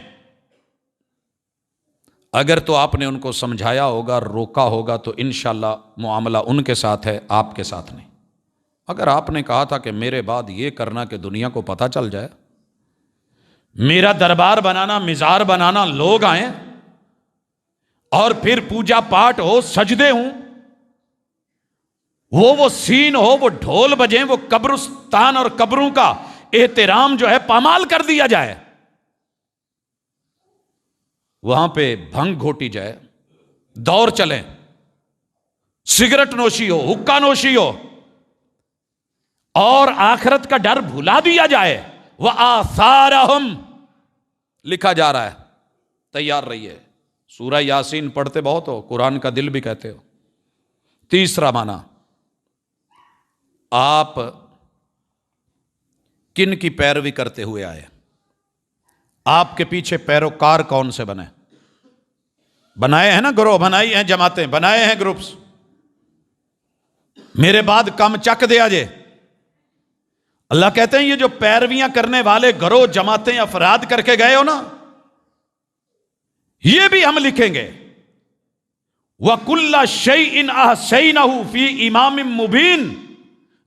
اگر تو آپ نے ان کو سمجھایا ہوگا، روکا ہوگا تو انشاءاللہ معاملہ ان کے ساتھ ہے، آپ کے ساتھ نہیں۔ اگر آپ نے کہا تھا کہ میرے بعد یہ کرنا کہ دنیا کو پتہ چل جائے، میرا دربار بنانا، مزار بنانا، لوگ آئیں اور پھر پوجا پاٹ ہو، سجدے ہوں، وہ سین ہو، وہ ڈھول بجیں، وہ قبرستان اور قبروں کا احترام جو ہے پامال کر دیا جائے، وہاں پہ بھنگ گھوٹی جائے، دور چلیں، سگریٹ نوشی ہو، حقہ نوشی ہو، اور آخرت کا ڈر بھلا دیا جائے، وآثارہم لکھا جا رہا ہے، تیار رہیے۔ سورہ یاسین پڑھتے بہت ہو، قرآن کا دل بھی کہتے ہو۔ تیسرا معنی، آپ کن کی پیروی کرتے ہوئے آئے؟ آپ کے پیچھے پیروکار کون سے بنے؟ بنائے ہیں نا گروہ، بنائی ہیں جماعتیں، بنائے ہیں گروپس، میرے بعد کم چک دیا جے۔ اللہ کہتے ہیں یہ جو پیرویاں کرنے والے گروہ، جماعتیں، افراد کر کے گئے ہو نا، یہ بھی ہم لکھیں گے۔ وَكُلَّ شَيْءٍ أَحْصَيْنَهُ فِي إِمَامٍ مُبِينٍ،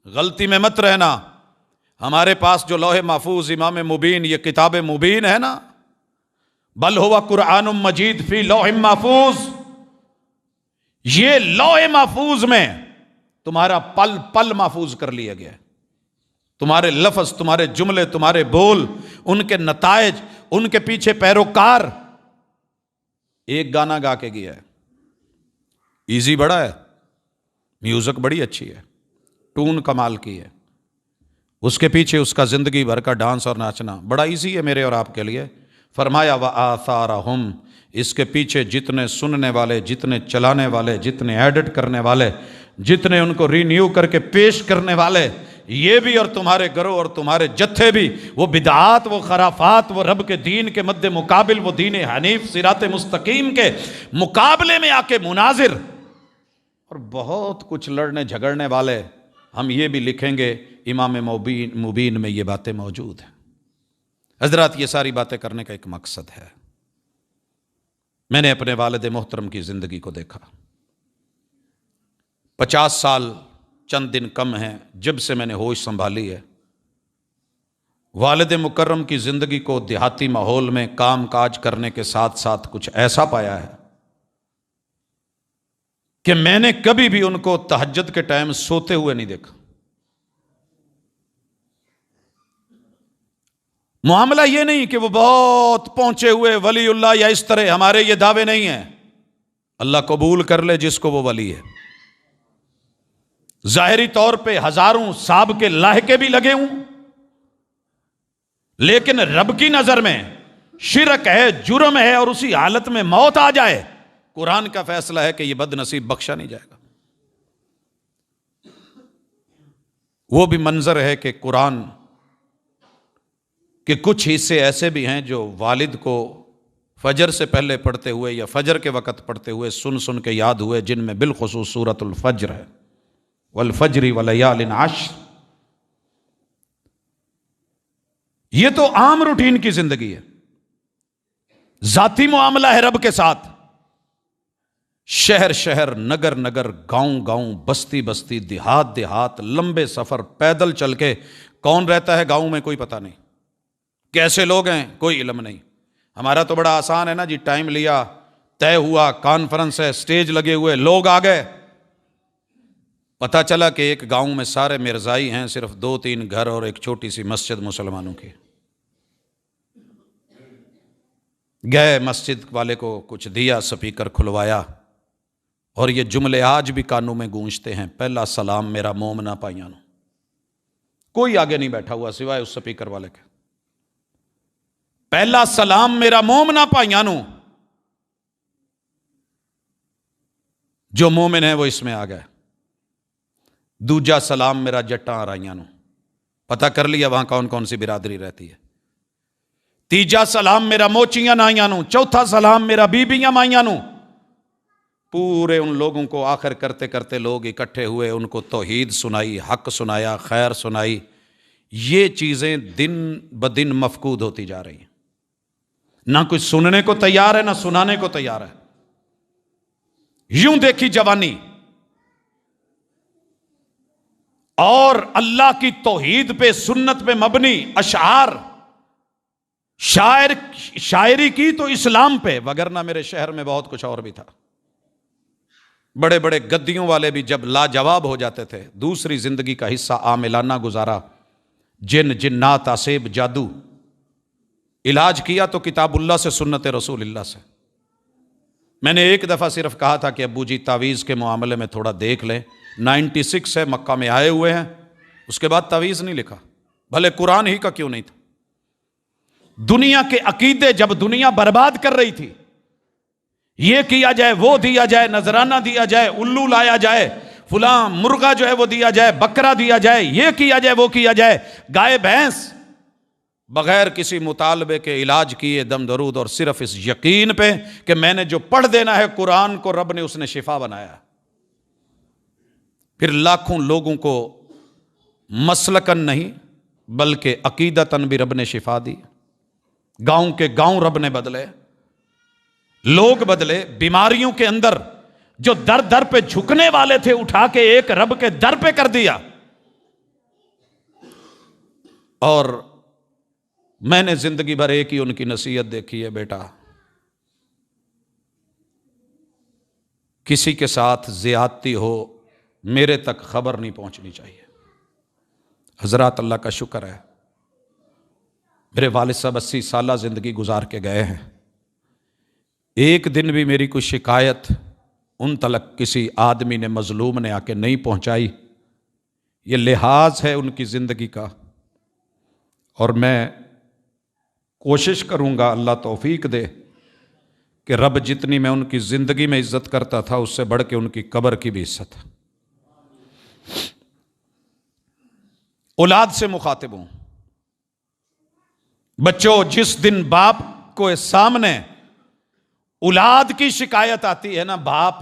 غلطی میں مت رہنا، ہمارے پاس جو لوح محفوظ امام مبین، یہ کتاب مبین ہے نا، بل ہوا قرآن مجید فی لوح محفوظ، یہ لوح محفوظ میں تمہارا پل پل محفوظ کر لیا گیا ہے، تمہارے لفظ، تمہارے جملے، تمہارے بول، ان کے نتائج، ان کے پیچھے پیروکار۔ ایک گانا گا کے گیا ہے، ایزی بڑا ہے، میوزک بڑی اچھی ہے، ٹون کمال کی ہے، اس کے پیچھے اس کا زندگی بھر کا ڈانس اور ناچنا بڑا ایزی ہے میرے اور آپ کے لیے۔ فرمایا وآثارہم، اس کے پیچھے جتنے سننے والے، جتنے چلانے والے، جتنے ایڈٹ کرنے والے، جتنے ان کو رینیو کر کے پیش کرنے والے، یہ بھی اور تمہارے گروہ اور تمہارے جتھے بھی، وہ بدعات، وہ خرافات، وہ رب کے دین کے مد مقابل، وہ دین حنیف صراط مستقیم کے مقابلے میں آ کے مناظر اور بہت کچھ لڑنے جھگڑنے والے، ہم یہ بھی لکھیں گے امام مبین میں یہ باتیں موجود ہیں۔ حضرات، یہ ساری باتیں کرنے کا ایک مقصد ہے۔ میں نے اپنے والد محترم کی زندگی کو دیکھا، 50 سال چند دن کم ہیں جب سے میں نے ہوش سنبھالی ہے، والد مکرم کی زندگی کو دیہاتی ماحول میں کام کاج کرنے کے ساتھ ساتھ کچھ ایسا پایا ہے کہ میں نے کبھی بھی ان کو تہجد کے ٹائم سوتے ہوئے نہیں دیکھا۔ معاملہ یہ نہیں کہ وہ بہت پہنچے ہوئے ولی اللہ یا اس طرح، ہمارے یہ دعوے نہیں ہیں۔ اللہ قبول کر لے جس کو وہ ولی ہے۔ ظاہری طور پہ ہزاروں صاحب کے لاحقے بھی لگے ہوں، لیکن رب کی نظر میں شرک ہے، جرم ہے، اور اسی حالت میں موت آ جائے، قرآن کا فیصلہ ہے کہ یہ بد نصیب بخشا نہیں جائے گا۔ وہ بھی منظر ہے کہ قرآن کہ کچھ حصے ایسے بھی ہیں جو والد کو فجر سے پہلے پڑھتے ہوئے یا فجر کے وقت پڑھتے ہوئے سن کے یاد ہوئے، جن میں بالخصوص سورۃ الفجر ہے، والفجر ولیال عشر۔ یہ تو عام روٹین کی زندگی ہے، ذاتی معاملہ ہے رب کے ساتھ۔ شہر شہر، نگر نگر، گاؤں گاؤں، بستی بستی، دیہات دیہات، لمبے سفر، پیدل چل کے۔ کون رہتا ہے گاؤں میں کوئی پتہ نہیں، کیسے لوگ ہیں کوئی علم نہیں۔ ہمارا تو بڑا آسان ہے نا جی، ٹائم لیا، طے ہوا، کانفرنس ہے، سٹیج لگے ہوئے، لوگ آ گئے۔ پتہ چلا کہ ایک گاؤں میں سارے مرزائی ہیں، صرف 2-3 گھر اور ایک چھوٹی سی مسجد مسلمانوں کی۔ گئے، مسجد والے کو کچھ دیا، سپیکر کھلوایا، اور یہ جملے آج بھی کانوں میں گونجتے ہیں، پہلا سلام میرا مومنا پائیانو۔ کوئی آگے نہیں بیٹھا ہوا سوائے اس سپیکر والے کے۔ پہلا سلام میرا مومنا پائیانو، جو مومن ہے وہ اس میں آ گئے۔ دوجا سلام میرا جٹاں آرائیانو، پتہ کر لیا وہاں کون کون سی برادری رہتی ہے۔ تیجا سلام میرا موچیاں نائیانو، چوتھا سلام میرا بیبیاں مائیانو۔ پورے ان لوگوں کو آخر کرتے کرتے لوگ اکٹھے ہوئے، ان کو توحید سنائی، حق سنایا، خیر سنائی۔ یہ چیزیں دن بدن مفقود ہوتی جا رہی ہیں، نہ کچھ سننے کو تیار ہے نہ سنانے کو تیار ہے۔ یوں دیکھی جوانی، اور اللہ کی توحید پہ، سنت پہ مبنی اشعار، شاعری کی تو اسلام پہ، وگرنہ میرے شہر میں بہت کچھ اور بھی تھا۔ بڑے بڑے گدیوں والے بھی جب لاجواب ہو جاتے تھے، دوسری زندگی کا حصہ عاملانہ گزارا، جن جنات آسیب جادو، علاج کیا تو کتاب اللہ سے، سنت رسول اللہ سے۔ میں نے ایک دفعہ صرف کہا تھا کہ ابو جی تعویذ کے معاملے میں تھوڑا دیکھ لیں، 96 ہے، مکہ میں آئے ہوئے ہیں، اس کے بعد تعویذ نہیں لکھا، بھلے قرآن ہی کا کیوں نہیں تھا۔ دنیا کے عقیدے جب دنیا برباد کر رہی تھی، یہ کیا جائے، وہ دیا جائے، نذرانہ دیا جائے، الو لایا جائے، فلاں مرغا جو ہے وہ دیا جائے، بکرا دیا جائے، یہ کیا جائے، وہ کیا جائے، گائے بھینس، بغیر کسی مطالبے کے علاج کیے دم درود، اور صرف اس یقین پہ کہ میں نے جو پڑھ دینا ہے قرآن کو، رب نے اس نے شفا بنایا۔ پھر لاکھوں لوگوں کو مسلکن نہیں بلکہ عقیدتاً بھی رب نے شفا دی۔ گاؤں کے گاؤں رب نے بدلے، لوگ بدلے، بیماریوں کے اندر جو در در پہ جھکنے والے تھے اٹھا کے ایک رب کے در پہ کر دیا۔ اور میں نے زندگی بھر ایک ہی ان کی نصیحت دیکھی ہے، بیٹا کسی کے ساتھ زیادتی ہو میرے تک خبر نہیں پہنچنی چاہیے۔ حضرات اللہ کا شکر ہے، میرے والد صاحب 80 سالہ زندگی گزار کے گئے ہیں، ایک دن بھی میری کوئی شکایت ان تلک کسی آدمی نے، مظلوم نے آ کے نہیں پہنچائی۔ یہ لحاظ ہے ان کی زندگی کا، اور میں کوشش کروں گا، اللہ توفیق دے کہ رب جتنی میں ان کی زندگی میں عزت کرتا تھا اس سے بڑھ کے ان کی قبر کی بھی عزت۔ اولاد سے مخاطب ہوں، بچوں جس دن باپ کو سامنے اولاد کی شکایت آتی ہے نا، باپ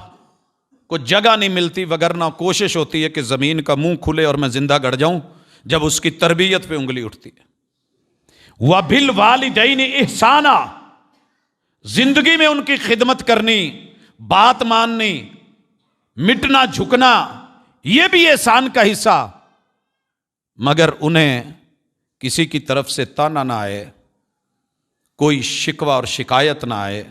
کو جگہ نہیں ملتی، وگرنہ کوشش ہوتی ہے کہ زمین کا منہ کھلے اور میں زندہ گڑ جاؤں جب اس کی تربیت پہ انگلی اٹھتی ہے۔ وَبِالْوَالِدَيْنِ إِحْسَانًا، زندگی میں ان کی خدمت کرنی، بات ماننی، مٹنا جھکنا، یہ بھی احسان کا حصہ، مگر انہیں کسی کی طرف سے تانا نہ آئے، کوئی شکوہ اور شکایت نہ آئے،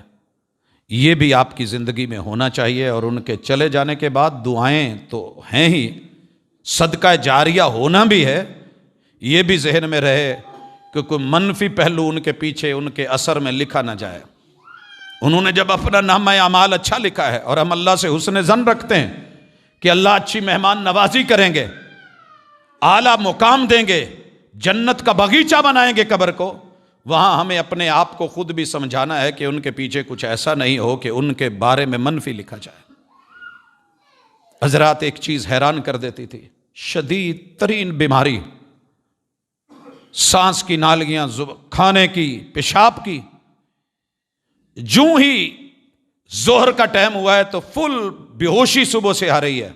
یہ بھی آپ کی زندگی میں ہونا چاہیے۔ اور ان کے چلے جانے کے بعد دعائیں تو ہیں ہی، صدقہ جاریہ ہونا بھی ہے، یہ بھی ذہن میں رہے کہ کوئی منفی پہلو ان کے پیچھے ان کے اثر میں لکھا نہ جائے۔ انہوں نے جب اپنا نامہ اعمال اچھا لکھا ہے، اور ہم اللہ سے حسن ظن رکھتے ہیں کہ اللہ اچھی مہمان نوازی کریں گے، اعلیٰ مقام دیں گے، جنت کا باغیچہ بنائیں گے قبر کو، وہاں ہمیں اپنے آپ کو خود بھی سمجھانا ہے کہ ان کے پیچھے کچھ ایسا نہیں ہو کہ ان کے بارے میں منفی لکھا جائے۔ حضرات، ایک چیز حیران کر دیتی تھی، شدید ترین بیماری، سانس کی نالیاں، کھانے کی، پیشاب کی، جوں ہی ظہر کا ٹائم ہوا ہے تو فل بے ہوشی صبح سے آ رہی ہے،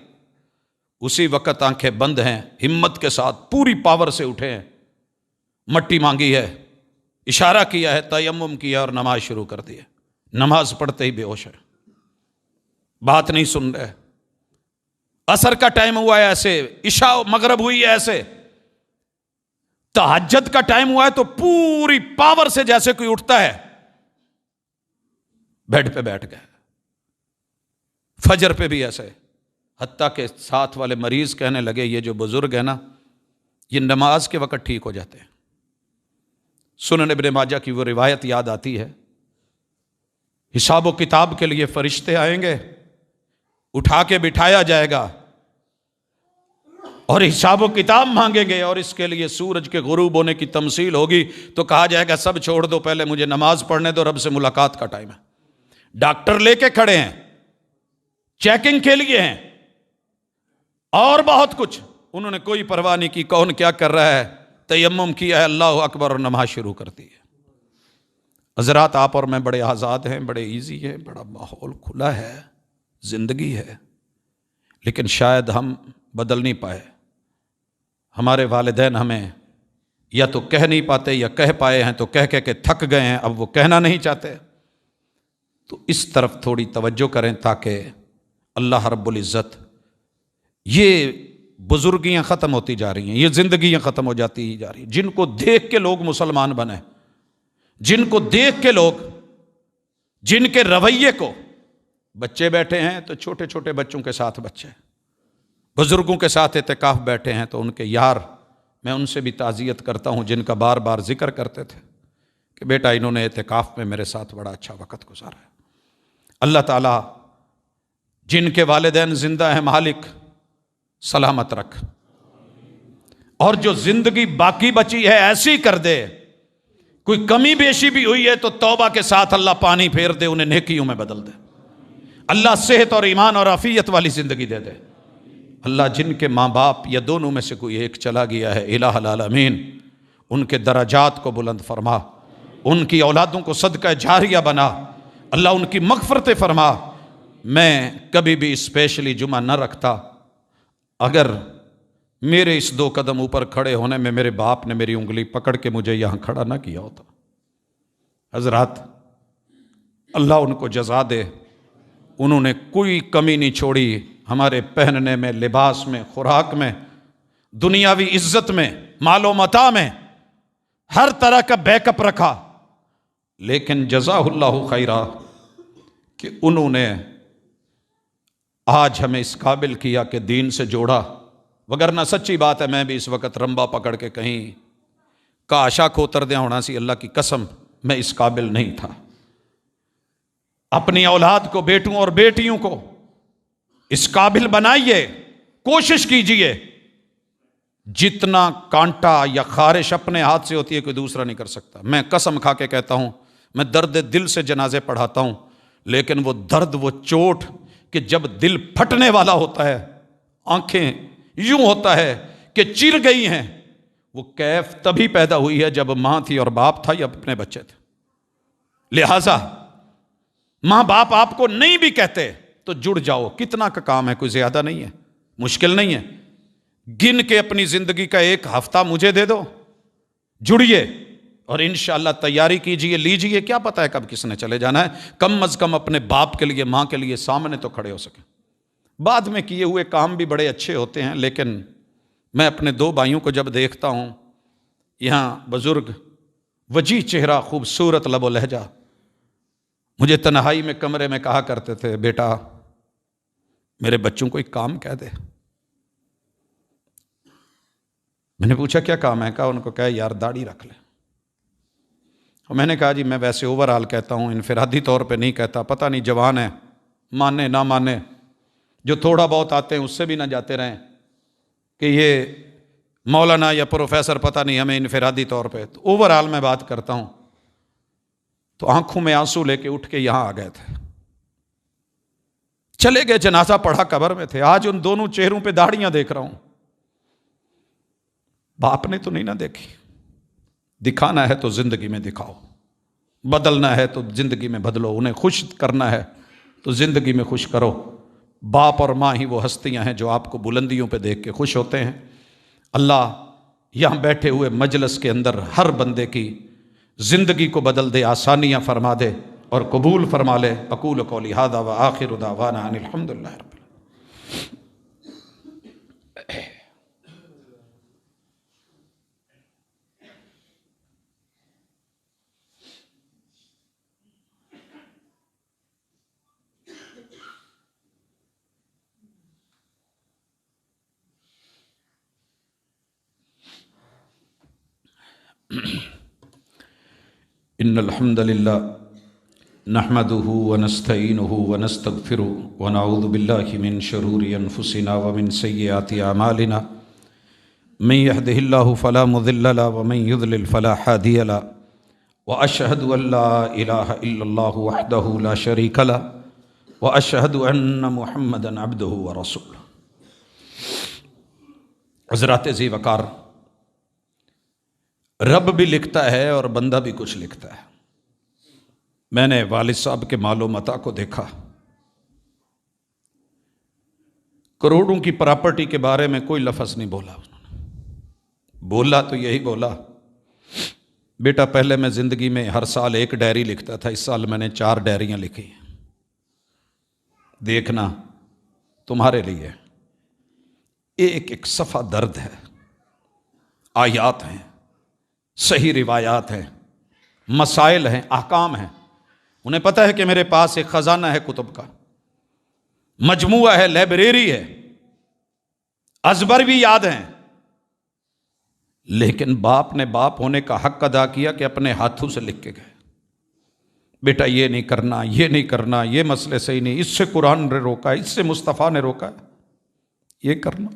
اسی وقت آنکھیں بند ہیں، ہمت کے ساتھ پوری پاور سے اٹھے ہیں، مٹی مانگی ہے، اشارہ کیا ہے، تیمم کیا اور نماز شروع کر دی ہے، نماز پڑھتے ہی بے ہوش ہے، بات نہیں سن رہے، عصر کا ٹائم ہوا ہے ایسے، عشاء مغرب ہوئی ہے ایسے، تہجد کا ٹائم ہوا ہے تو پوری پاور سے جیسے کوئی اٹھتا ہے، بیڈ پہ بیٹھ گئے، فجر پہ بھی ایسے، حتیٰ کہ ساتھ والے مریض کہنے لگے یہ جو بزرگ ہے نا، یہ نماز کے وقت ٹھیک ہو جاتے ہیں۔ سنن ابن ماجہ کی وہ روایت یاد آتی ہے، حساب و کتاب کے لیے فرشتے آئیں گے، اٹھا کے بٹھایا جائے گا اور حساب و کتاب مانگیں گے، اور اس کے لیے سورج کے غروب ہونے کی تمثیل ہوگی، تو کہا جائے گا سب چھوڑ دو، پہلے مجھے نماز پڑھنے دو، رب سے ملاقات کا ٹائم ہے۔ ڈاکٹر لے کے کھڑے ہیں، چیکنگ کے لیے ہیں، اور بہت کچھ، انہوں نے کوئی پرواہ نہیں کی کون کیا کر رہا ہے، تیمم کیا ہے، اللہ اکبر، اور نماز شروع کر دی ہے۔ حضرات، آپ اور میں بڑے آزاد ہیں، بڑے ایزی ہیں، بڑا ماحول کھلا ہے، زندگی ہے، لیکن شاید ہم بدل نہیں پائے۔ ہمارے والدین ہمیں یا تو کہہ نہیں پاتے، یا کہہ پائے ہیں تو کہہ کے تھک گئے ہیں، اب وہ کہنا نہیں چاہتے۔ تو اس طرف تھوڑی توجہ کریں تاکہ اللہ رب العزت، یہ بزرگیاں ختم ہوتی جا رہی ہیں، یہ زندگیاں ختم ہو جاتی جا رہی ہیں، جن کو دیکھ کے لوگ مسلمان بنے، جن کو دیکھ کے لوگ، جن کے رویے کو، بچے بیٹھے ہیں تو چھوٹے چھوٹے بچوں کے ساتھ بچے، بزرگوں کے ساتھ اعتکاف بیٹھے ہیں تو ان کے یار، میں ان سے بھی تعزیت کرتا ہوں جن کا بار بار ذکر کرتے تھے کہ بیٹا انہوں نے اعتکاف میں میرے ساتھ بڑا اچھا وقت گزارا ہے۔ اللہ تعالیٰ جن کے والدین زندہ ہیں مالک سلامت رکھ، اور جو زندگی باقی بچی ہے ایسی کر دے، کوئی کمی بیشی بھی ہوئی ہے تو توبہ کے ساتھ اللہ پانی پھیر دے، انہیں نیکیوں میں بدل دے، اللہ صحت اور ایمان اور عافیت والی زندگی دے دے۔ اللہ جن کے ماں باپ یا دونوں میں سے کوئی ایک چلا گیا ہے، الہ العالمین ان کے درجات کو بلند فرما، ان کی اولادوں کو صدقہ جاریہ بنا، اللہ ان کی مغفرت فرما۔ میں کبھی بھی اسپیشلی جمعہ نہ رکھتا اگر میرے اس 2 قدم اوپر کھڑے ہونے میں میرے باپ نے میری انگلی پکڑ کے مجھے یہاں کھڑا نہ کیا ہوتا۔ حضرات، اللہ ان کو جزا دے، انہوں نے کوئی کمی نہیں چھوڑی، ہمارے پہننے میں، لباس میں، خوراک میں، دنیاوی عزت میں، مال و متاع میں، ہر طرح کا بیک اپ رکھا، لیکن جزا اللہ خیرہ کہ انہوں نے آج ہمیں اس قابل کیا کہ دین سے جوڑا، وگرنہ سچی بات ہے میں بھی اس وقت رمبا پکڑ کے کہیں کاشا کھوتر دیا ہونا سی، اللہ کی قسم میں اس قابل نہیں تھا۔ اپنی اولاد کو، بیٹوں اور بیٹیوں کو اس قابل بنائیے، کوشش کیجئے، جتنا کانٹا یا خارش اپنے ہاتھ سے ہوتی ہے کوئی دوسرا نہیں کر سکتا۔ میں قسم کھا کے کہتا ہوں، میں درد دل سے جنازے پڑھاتا ہوں، لیکن وہ درد، وہ چوٹ کہ جب دل پھٹنے والا ہوتا ہے، آنکھیں یوں ہوتا ہے کہ چر گئی ہیں، وہ کیف تبھی پیدا ہوئی ہے جب ماں تھی اور باپ تھا یا اپنے بچے تھے۔ لہٰذا ماں باپ آپ کو نہیں بھی کہتے تو جڑ جاؤ، کتنا کا کام ہے، کوئی زیادہ نہیں ہے، مشکل نہیں ہے، گن کے اپنی زندگی کا 1 ہفتہ مجھے دے دو، جڑیے اور انشاءاللہ تیاری کیجئے، لیجئے، کیا پتہ ہے کب کس نے چلے جانا ہے، کم از کم اپنے باپ کے لیے، ماں کے لیے سامنے تو کھڑے ہو سکیں۔ بعد میں کیے ہوئے کام بھی بڑے اچھے ہوتے ہیں، لیکن میں اپنے دو بھائیوں کو جب دیکھتا ہوں، یہاں بزرگ وجیح چہرہ، خوبصورت لب و لہجہ، مجھے تنہائی میں کمرے میں کہا کرتے تھے بیٹا میرے بچوں کو ایک کام کہہ دے۔ میں نے پوچھا کیا کام ہے؟ کہا ان کو کہا یار داڑھی رکھ لے۔ اور میں نے کہا جی میں ویسے اوورآل کہتا ہوں، انفرادی طور پہ نہیں کہتا، پتہ نہیں جوان ہے مانے نہ مانے، جو تھوڑا بہت آتے ہیں اس سے بھی نہ جاتے رہیں کہ یہ مولانا یا پروفیسر پتہ نہیں ہمیں انفرادی طور پہ، تو اوورآل میں بات کرتا ہوں۔ تو آنکھوں میں آنسو لے کے اٹھ کے یہاں آ گئے تھے، چلے گئے، جنازہ پڑھا، قبر میں تھے۔ آج ان دونوں چہروں پہ داڑھیاں دیکھ رہا ہوں۔ باپ نے تو نہیں نہ دیکھی۔ دکھانا ہے تو زندگی میں دکھاؤ، بدلنا ہے تو زندگی میں بدلو، انہیں خوش کرنا ہے تو زندگی میں خوش کرو۔ باپ اور ماں ہی وہ ہستیاں ہیں جو آپ کو بلندیوں پہ دیکھ کے خوش ہوتے ہیں۔ اللہ یہاں بیٹھے ہوئے مجلس کے اندر ہر بندے کی زندگی کو بدل دے، آسانیاں فرما دے اور قبول فرما لے۔ اقول قولی ھذا وآخر دعوانا ان الحمدللہ رب العالمین۔ ان الحمد للہ نحمده ونستعینه ونستغفره ونعوذ باللہ من شرور انفسنا ومن سیئات اعمالنا من يهده الله فلا مضل له ومن يضلل فلا هادي له واشهد ان لا اله الا الله وحده لا شريك له واشهد ان محمدا عبده ورسوله۔ حضرات ذی وقار، رب بھی لکھتا ہے اور بندہ بھی کچھ لکھتا ہے۔ میں نے والد صاحب کے مال و متاع کو دیکھا، کروڑوں کی پراپرٹی کے بارے میں کوئی لفظ نہیں بولا انہوں نے۔ بولا تو یہی بولا بیٹا پہلے میں زندگی میں ہر سال ایک ڈائری لکھتا تھا، اس سال میں نے 4 ڈائریاں لکھی ہیں، دیکھنا تمہارے لیے ایک ایک صفحہ درد ہے، آیات ہیں، صحیح روایات ہیں، مسائل ہیں، احکام ہیں۔ انہیں پتہ ہے کہ میرے پاس ایک خزانہ ہے کتب کا، مجموعہ ہے، لائبریری ہے، ازبر بھی یاد ہیں۔ لیکن باپ نے باپ ہونے کا حق ادا کیا کہ اپنے ہاتھوں سے لکھ کے گئے، بیٹا یہ نہیں کرنا، یہ نہیں کرنا، یہ مسئلے صحیح نہیں، اس سے قرآن نے روکا ہے، اس سے مصطفیٰ نے روکا ہے، یہ کرنا۔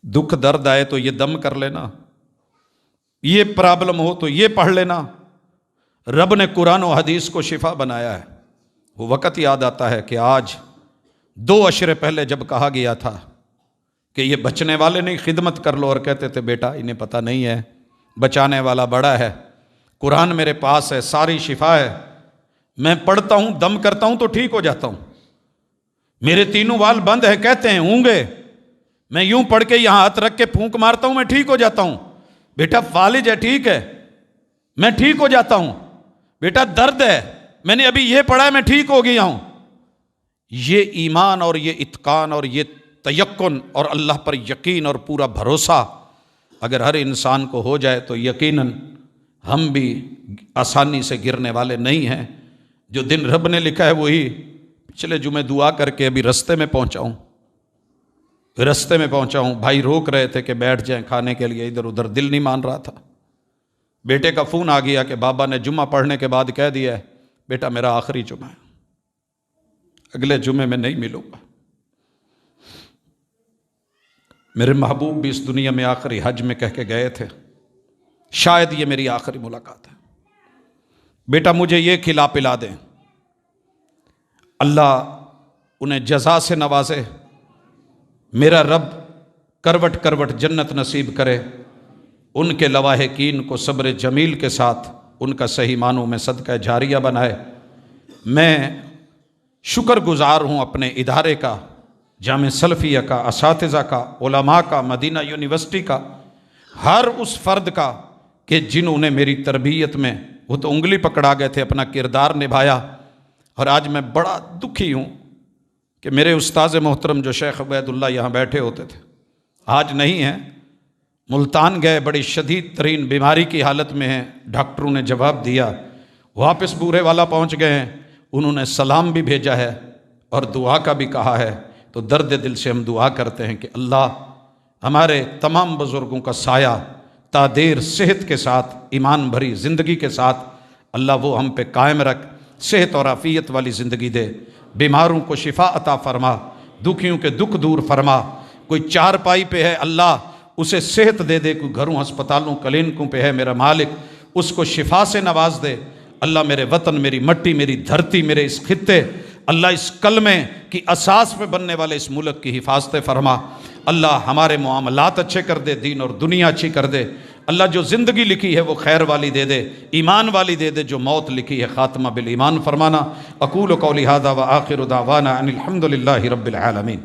دکھ درد آئے تو یہ دم کر لینا، یہ پرابلم ہو تو یہ پڑھ لینا۔ رب نے قرآن و حدیث کو شفا بنایا ہے۔ وہ وقت یاد آتا ہے کہ آج 2 عشرے پہلے جب کہا گیا تھا کہ یہ بچنے والے نہیں، خدمت کر لو، اور کہتے تھے بیٹا انہیں پتہ نہیں ہے، بچانے والا بڑا ہے، قرآن میرے پاس ہے، ساری شفا ہے، میں پڑھتا ہوں، دم کرتا ہوں تو ٹھیک ہو جاتا ہوں، میرے تینوں وال بند ہیں، کہتے ہیں ہونگے، میں یوں پڑھ کے یہاں ہاتھ رکھ کے پھونک مارتا ہوں، میں ٹھیک ہو جاتا ہوں۔ بیٹا فالج ہے، ٹھیک ہے، میں ٹھیک ہو جاتا ہوں۔ بیٹا درد ہے، میں نے ابھی یہ پڑھا ہے، میں ٹھیک ہو گیا ہوں۔ یہ ایمان اور یہ اتقان اور یہ تیقن اور اللہ پر یقین اور پورا بھروسہ اگر ہر انسان کو ہو جائے تو یقیناً ہم بھی آسانی سے گرنے والے نہیں ہیں۔ جو دن رب نے لکھا ہے وہی پچھلے جمعے دعا کر کے ابھی رستے میں پہنچا ہوں، بھائی روک رہے تھے کہ بیٹھ جائیں کھانے کے لیے، ادھر ادھر دل نہیں مان رہا تھا۔ بیٹے کا فون آ گیا کہ بابا نے جمعہ پڑھنے کے بعد کہہ دیا ہے بیٹا میرا آخری جمعہ ہے، اگلے جمعے میں نہیں ملوں گا۔ میرے محبوب بھی اس دنیا میں آخری حج میں کہہ کے گئے تھے شاید یہ میری آخری ملاقات ہے، بیٹا مجھے یہ کھلا پلا دیں۔ اللہ انہیں جزا سے نوازے، میرا رب کروٹ کروٹ جنت نصیب کرے، ان کے لواحقین کو صبر جمیل کے ساتھ ان کا صحیح معنوں میں صدقہ جاریہ بنائے۔ میں شکر گزار ہوں اپنے ادارے کا، جامع سلفیہ کا، اساتذہ کا، علماء کا، مدینہ یونیورسٹی کا، ہر اس فرد کا کہ جنہوں نے میری تربیت میں، وہ تو انگلی پکڑا گئے تھے، اپنا کردار نبھایا۔ اور آج میں بڑا دکھی ہوں کہ میرے استاذ محترم جو شیخ عبید اللہ یہاں بیٹھے ہوتے تھے، آج نہیں ہیں، ملتان گئے، بڑی شدید ترین بیماری کی حالت میں ہیں، ڈاکٹروں نے جواب دیا، واپس بورے والا پہنچ گئے ہیں، انہوں نے سلام بھی بھیجا ہے اور دعا کا بھی کہا ہے۔ تو درد دل سے ہم دعا کرتے ہیں کہ اللہ ہمارے تمام بزرگوں کا سایہ تا دیر صحت کے ساتھ، ایمان بھری زندگی کے ساتھ اللہ وہ ہم پہ قائم رکھ، صحت اور عافیت والی زندگی دے، بیماروں کو شفا عطا فرما، دکھیوں کے دکھ دور فرما، کوئی چار پائی پہ ہے اللہ اسے صحت دے دے، کوئی گھروں ہسپتالوں کلینکوں پہ ہے میرا مالک اس کو شفا سے نواز دے۔ اللہ میرے وطن، میری مٹی، میری دھرتی، میرے اس خطے، اللہ اس کلمے کی اساس پہ بننے والے اس ملک کی حفاظت فرما۔ اللہ ہمارے معاملات اچھے کر دے، دین اور دنیا اچھی کر دے۔ اللہ جو زندگی لکھی ہے وہ خیر والی دے دے، ایمان والی دے دے، جو موت لکھی ہے خاتمہ بالایمان فرمانا۔ اقول قولی ھذا وآخر دعوانا ان الحمد للہ رب العالمین۔